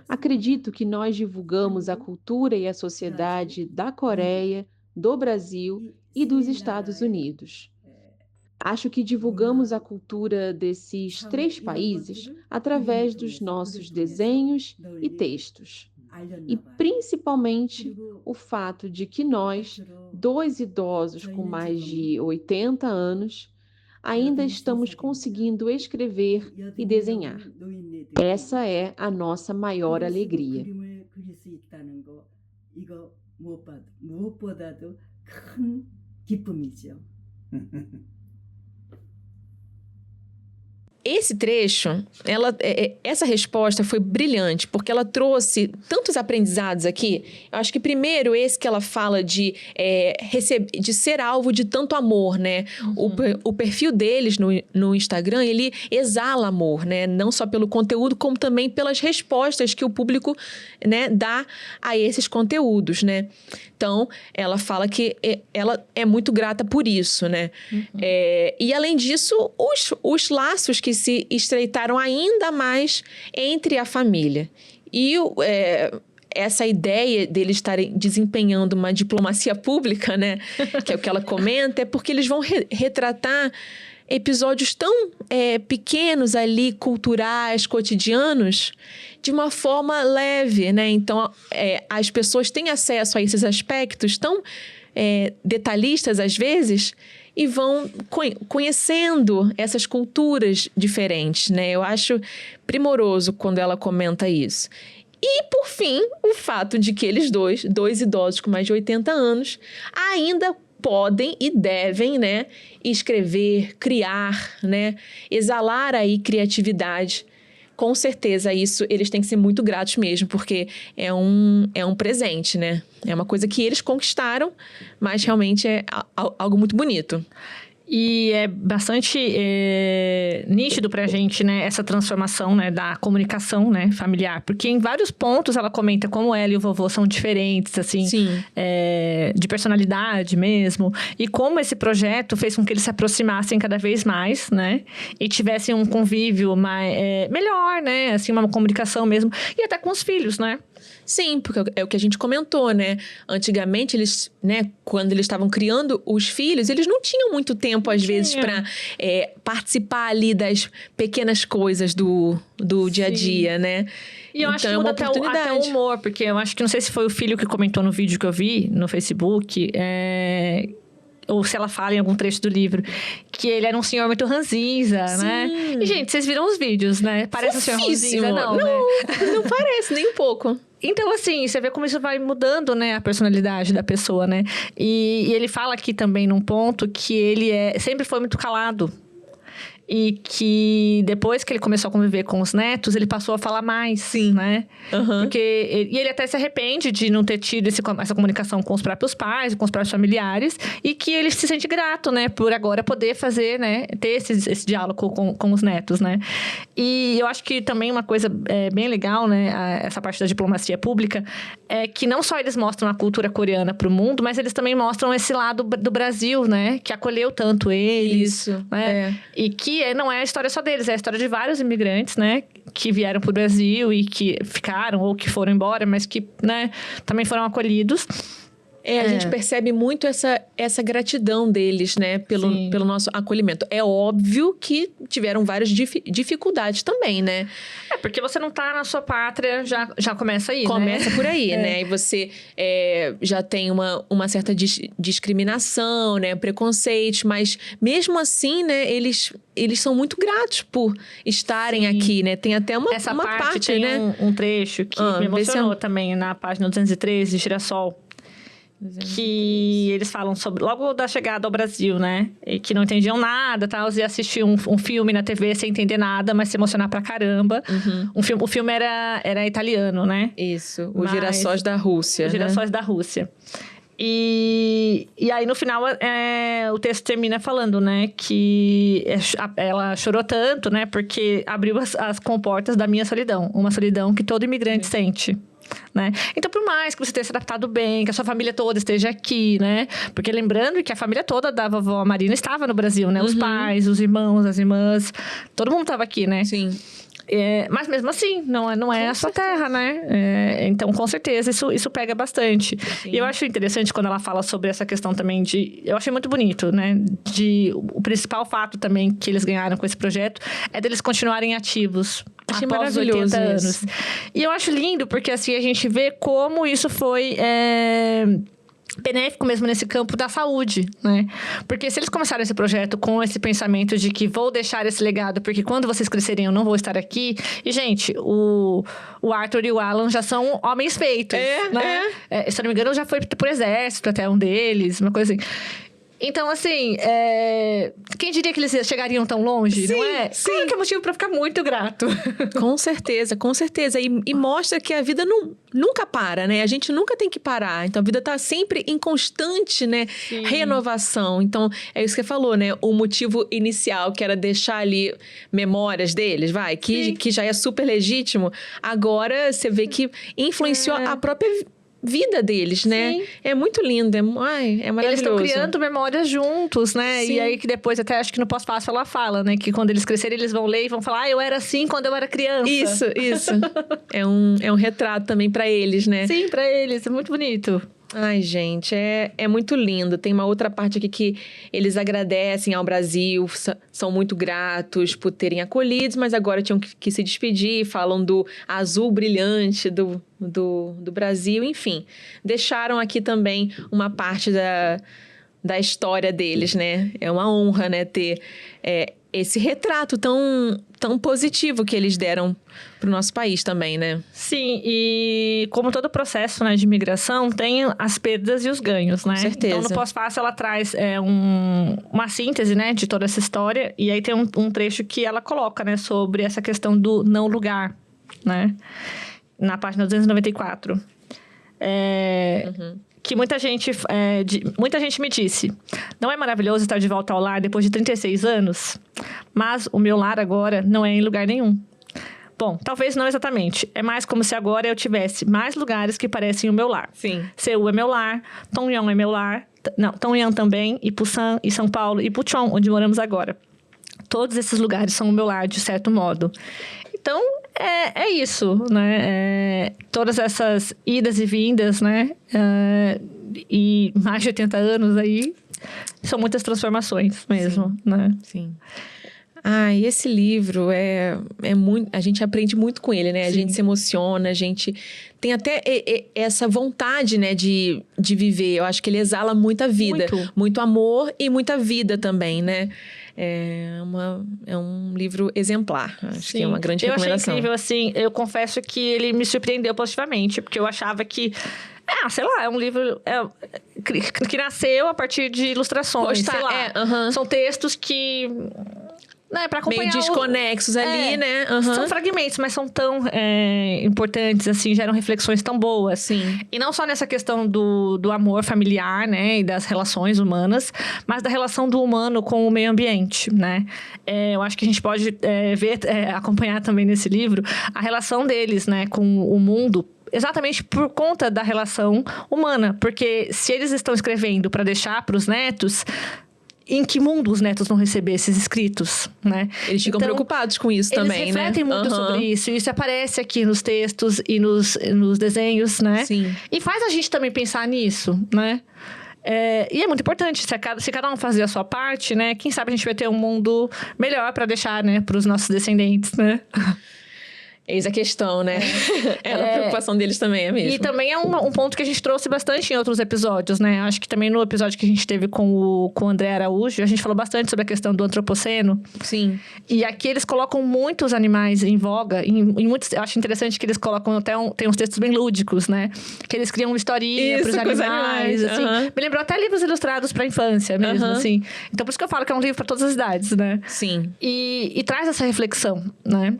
Acredito que nós divulgamos a cultura e a sociedade da Coreia, do Brasil e dos Estados Unidos. Acho que divulgamos a cultura desses 3 países através dos nossos desenhos e textos. E principalmente o fato de que nós, 2 idosos com mais de 80 anos, ainda estamos conseguindo escrever e desenhar. Essa é a nossa maior alegria. Esse trecho, essa resposta foi brilhante, porque ela trouxe tantos aprendizados aqui. Eu acho que primeiro esse que ela fala de ser alvo de tanto amor, né? O perfil deles no Instagram, ele exala amor, né? Não só pelo conteúdo, como também pelas respostas que o público, né, dá a esses conteúdos, né? Então, ela fala que ela é muito grata por isso, né? E, além disso, os laços que se estreitaram ainda mais entre a família. E essa ideia deles estarem desempenhando uma diplomacia pública, né? Que é o que ela comenta, é porque eles vão retratar episódios tão pequenos ali, culturais, cotidianos, de uma forma leve, né? Então, as pessoas têm acesso a esses aspectos tão detalhistas, às vezes, e vão conhecendo essas culturas diferentes, né? Eu acho primoroso quando ela comenta isso. E, por fim, o fato de que eles dois idosos com mais de 80 anos, ainda podem e devem, né, escrever, criar, né, exalar aí criatividade. Com certeza, isso eles têm que ser muito gratos mesmo, porque é um presente, né? É uma coisa que eles conquistaram, mas realmente é algo muito bonito. E é bastante nítido pra gente, né, essa transformação, né, da comunicação, né, familiar. Porque em vários pontos ela comenta como ela e o vovô são diferentes, assim, de personalidade mesmo. E como esse projeto fez com que eles se aproximassem cada vez mais, né, e tivessem um convívio melhor, né, assim, uma comunicação mesmo. E até com os filhos, né? Sim, porque é o que a gente comentou, né? Antigamente, eles, né, quando eles estavam criando os filhos, eles não tinham muito tempo, às vezes, para participar ali das pequenas coisas do dia a dia, né? E eu acho que muda até o humor, porque eu acho que, não sei se foi o filho que comentou no vídeo que eu vi no Facebook, ou se ela fala em algum trecho do livro, que ele era um senhor muito ranzinza, né? E, gente, vocês viram os vídeos, né? Parece um senhor ranzinza, não, né? Não parece, nem um pouco. Então, assim, você vê como isso vai mudando, né? A personalidade da pessoa, né? E ele fala aqui também num ponto que ele sempre foi muito calado. E que depois que ele começou a conviver com os netos, ele passou a falar mais, né? Porque ele até se arrepende de não ter tido essa comunicação com os próprios pais, com os próprios familiares, e que ele se sente grato, né? Por agora poder fazer, né? Ter esse diálogo com os netos, né? E eu acho que também uma coisa bem legal, né? Essa parte da diplomacia pública, é que não só eles mostram a cultura coreana para o mundo, mas eles também mostram esse lado do Brasil, né? Que acolheu tanto eles. Isso, né? E que não é a história só deles, é a história de vários imigrantes, né? Que vieram para o Brasil e que ficaram ou que foram embora, mas que, né, também foram acolhidos. A gente percebe muito essa gratidão deles, né? Pelo nosso acolhimento. É óbvio que tiveram várias dificuldades também, né? Porque você não tá na sua pátria, já começa aí, Começa por aí, né? E você já tem uma certa discriminação, né? Preconceito, mas mesmo assim, né? Eles são muito gratos por estarem aqui, né? Tem até uma parte, tem, né? um trecho que me emocionou também, na página 213, de Girassol. Que eles falam sobre, logo da chegada ao Brasil, né? E que não entendiam nada, tal, e assistir um filme na TV sem entender nada, mas se emocionar pra caramba. O filme era italiano, né? Isso, Os Girassóis da Rússia. Os Girassóis da Rússia. E aí, no final, o texto termina falando, né? Que ela chorou tanto, né? Porque abriu as comportas da minha solidão. Uma solidão que todo imigrante sente. Né? Então, por mais que você tenha se adaptado bem, que a sua família toda esteja aqui, né? Porque lembrando que a família toda da vovó Marina estava no Brasil, né? Os pais, os irmãos, as irmãs, todo mundo estava aqui, né? Sim. Mas mesmo assim, não é a sua terra, né? Então, com certeza, isso pega bastante. Sim. E eu acho interessante quando ela fala sobre essa questão também eu achei muito bonito, né? O principal fato também que eles ganharam com esse projeto é deles continuarem ativos. Achei após maravilhoso 80 anos. isso. E eu acho lindo, porque assim, a gente vê como isso foi benéfico mesmo nesse campo da saúde, né? Porque se eles começaram esse projeto com esse pensamento de que vou deixar esse legado, porque quando vocês crescerem eu não vou estar aqui. E, gente, o Arthur e o Alan já são homens feitos, né? Se eu não me engano, já foi pro exército até um deles, uma coisa assim. Então, assim, quem diria que eles chegariam tão longe, não é? Sim. Claro que é motivo pra ficar muito grato. Com certeza, com certeza. E mostra que a vida nunca para, né? A gente nunca tem que parar. Então, a vida tá sempre em constante, né? Renovação. Então, é isso que você falou, né? O motivo inicial, que era deixar ali memórias deles, que já é super legítimo. Agora, você vê que influenciou a própria vida deles, né? Sim. É muito lindo, é maravilhoso. Eles estão criando memórias juntos, né? Sim. E aí que depois, até acho que no pós-fácil ela fala, né? Que quando eles crescerem, eles vão ler e vão falar, eu era assim quando eu era criança. Isso. É um retrato também pra eles, né? Sim, pra eles, é muito bonito. Ai, gente, é muito lindo. Tem uma outra parte aqui que eles agradecem ao Brasil, são muito gratos por terem acolhidos, mas agora tinham que se despedir, falam do azul brilhante do Brasil, enfim. Deixaram aqui também uma parte da história deles, né? É uma honra, né, ter esse retrato tão positivo que eles deram para o nosso país também, né? Sim, e como todo processo, né, de imigração, tem as perdas e os ganhos, né? Com certeza. Então, no pós-fácil, ela traz uma síntese, né, de toda essa história. E aí tem um trecho que ela coloca, né, sobre essa questão do não lugar, né? Na página 294. Que muita gente me disse, não é maravilhoso estar de volta ao lar depois de 36 anos? Mas o meu lar agora não é em lugar nenhum. Bom, talvez não exatamente. É mais como se agora eu tivesse mais lugares que parecem o meu lar. Sim. Seul é meu lar, Tongyang é meu lar, Tongyang também, e Busan, e São Paulo, e Puchong, onde moramos agora. Todos esses lugares são o meu lar, de certo modo. Então, é isso, né? Todas essas idas e vindas, né? E mais de 80 anos aí, são muitas transformações mesmo, né? Sim. E esse livro é muito... A gente aprende muito com ele, né? Sim. A gente se emociona, a gente tem até essa vontade, né, de viver. Eu acho que ele exala muita vida. Muito amor e muita vida também, né? É um livro exemplar. Acho que é uma grande recomendação. Eu achei incrível, assim. Eu confesso que ele me surpreendeu positivamente, porque eu achava que... sei lá, é um livro que nasceu a partir de ilustrações, sei lá. São textos que... Né, pra acompanhar meio desconexos ali, né? São fragmentos, mas são tão importantes, assim, geram reflexões tão boas. Sim. E não só nessa questão do amor familiar, né? E das relações humanas, mas da relação do humano com o meio ambiente, né? Eu acho que a gente pode acompanhar também nesse livro a relação deles, né? Com o mundo, exatamente por conta da relação humana. Porque se eles estão escrevendo para deixar para os netos... Em que mundo os netos vão receber esses escritos, né? Eles ficam preocupados com isso também, né? Eles refletem muito sobre isso. Isso aparece aqui nos textos e nos desenhos, né? Sim. E faz a gente também pensar nisso, né? E é muito importante, se cada um fazer a sua parte, né? Quem sabe a gente vai ter um mundo melhor para deixar, né? Para os nossos descendentes, né? Eis a questão, né? A preocupação deles também é mesmo. E também é um ponto que a gente trouxe bastante em outros episódios, né? Acho que também no episódio que a gente teve com o André Araújo, a gente falou bastante sobre a questão do antropoceno. Sim. E aqui eles colocam muitos animais em voga. Em muitos, eu acho interessante que eles colocam até tem uns textos bem lúdicos, né? Que eles criam uma historinha para os animais, assim. Me lembrou até livros ilustrados para a infância mesmo, assim. Então, por isso que eu falo que é um livro para todas as idades, né? Sim. E traz essa reflexão, né?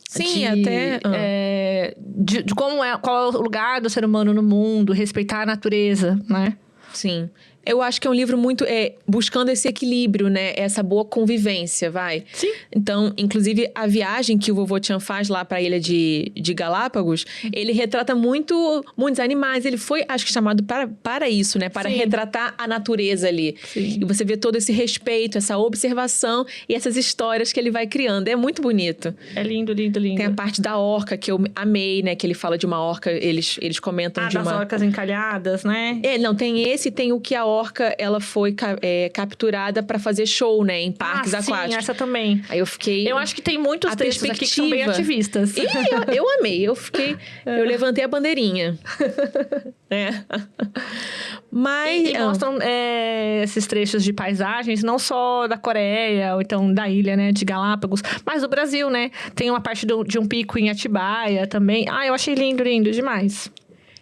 Sim, até... de qual é o lugar do ser humano no mundo, respeitar a natureza, né? Sim. Eu acho que é um livro muito buscando esse equilíbrio, né? Essa boa convivência, vai. Sim. Então, inclusive, a viagem que o vovô Tian faz lá para a ilha de Galápagos, ele retrata muitos animais. Ele foi, acho que, chamado para isso, né? Para retratar a natureza ali. Sim. E você vê todo esse respeito, essa observação e essas histórias que ele vai criando. É muito bonito. É lindo, lindo, lindo. Tem a parte da orca, que eu amei, né? Que ele fala de uma orca, eles comentam de uma... das orcas encalhadas, né? Não, tem esse e tem o que a orca, ela foi capturada para fazer show, né? Em parques aquáticos. Sim, essa também. Aí eu fiquei... Eu acho que tem muitos textos aqui que são bem ativistas. E eu amei. Eu levantei a bandeirinha. Mas... E mostram esses trechos de paisagens, não só da Coreia, ou então da ilha, né? De Galápagos, mas do Brasil, né? Tem uma parte de um pico em Atibaia também. Eu achei lindo, lindo demais.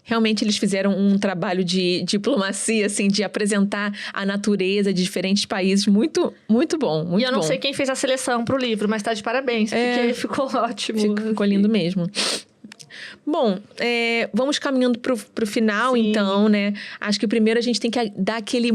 Realmente eles fizeram um trabalho de diplomacia, assim, de apresentar a natureza de diferentes países. Muito, muito bom, muito bom. E eu não sei quem fez a seleção pro livro, mas tá de parabéns, porque ficou ótimo. Ficou lindo mesmo. Bom, vamos caminhando pro final, Sim. então, né? Acho que primeiro a gente tem que dar aquele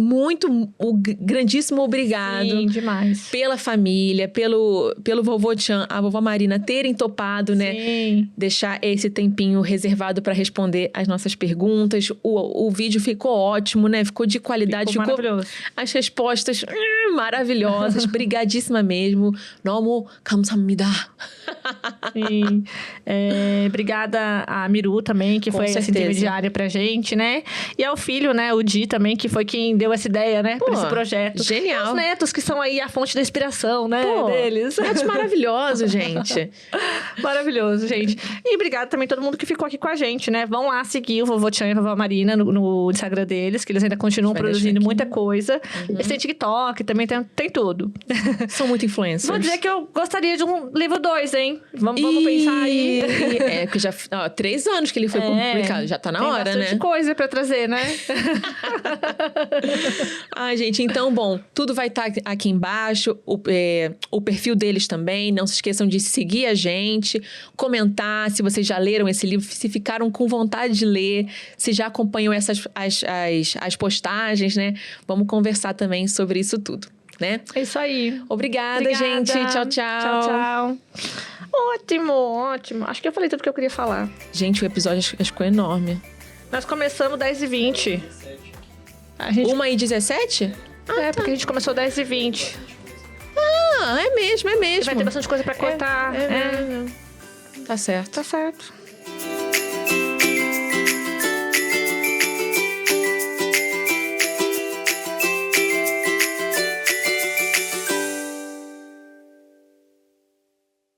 grandíssimo obrigado. Sim, demais. Pela família, pelo vovô Tchan, a vovó Marina terem topado, né? Sim. Deixar esse tempinho reservado para responder as nossas perguntas. O vídeo ficou ótimo, né? Ficou de qualidade. Ficou maravilhoso. As respostas maravilhosas. Brigadíssima mesmo. Nomo kamsahamnida. Sim. Obrigada a Miru também, que Com foi essa certeza. intermediária pra gente, né? E ao filho, né? O Di também, que foi quem deu essa ideia, né? Pra esse projeto. Genial. E os netos, que são aí a fonte da inspiração, né? Pô, Deles. netos maravilhosos, gente. Maravilhoso, gente. E obrigado também a todo mundo que ficou aqui com a gente, né? Vão lá seguir o vovô Tchan e a vovó Marina no Instagram deles, que eles ainda continuam Vai produzindo deixar aqui. muita coisa. Eles têm TikTok, também tem tudo. São muito influencers. Vou dizer que eu gostaria de um livro 2, hein? Vamos pensar aí. Porque já 3 anos que ele foi publicado. Já tá na hora, tem bastante né? coisa pra trazer, né? Ai, gente, então, bom, tudo vai estar aqui embaixo, o perfil deles também. Não se esqueçam de seguir a gente, comentar se vocês já leram esse livro, se ficaram com vontade de ler, se já acompanham as postagens, né? Vamos conversar também sobre isso tudo, né? É isso aí. Obrigada, gente. Tchau, tchau. Tchau, tchau. Ótimo. Acho que eu falei tudo que eu queria falar. Gente, o episódio acho que ficou enorme. Nós começamos 10h20. A gente... 1h17? porque a gente começou 10h20. É mesmo. Vai ter bastante coisa pra cortar. Tá certo. Tá certo.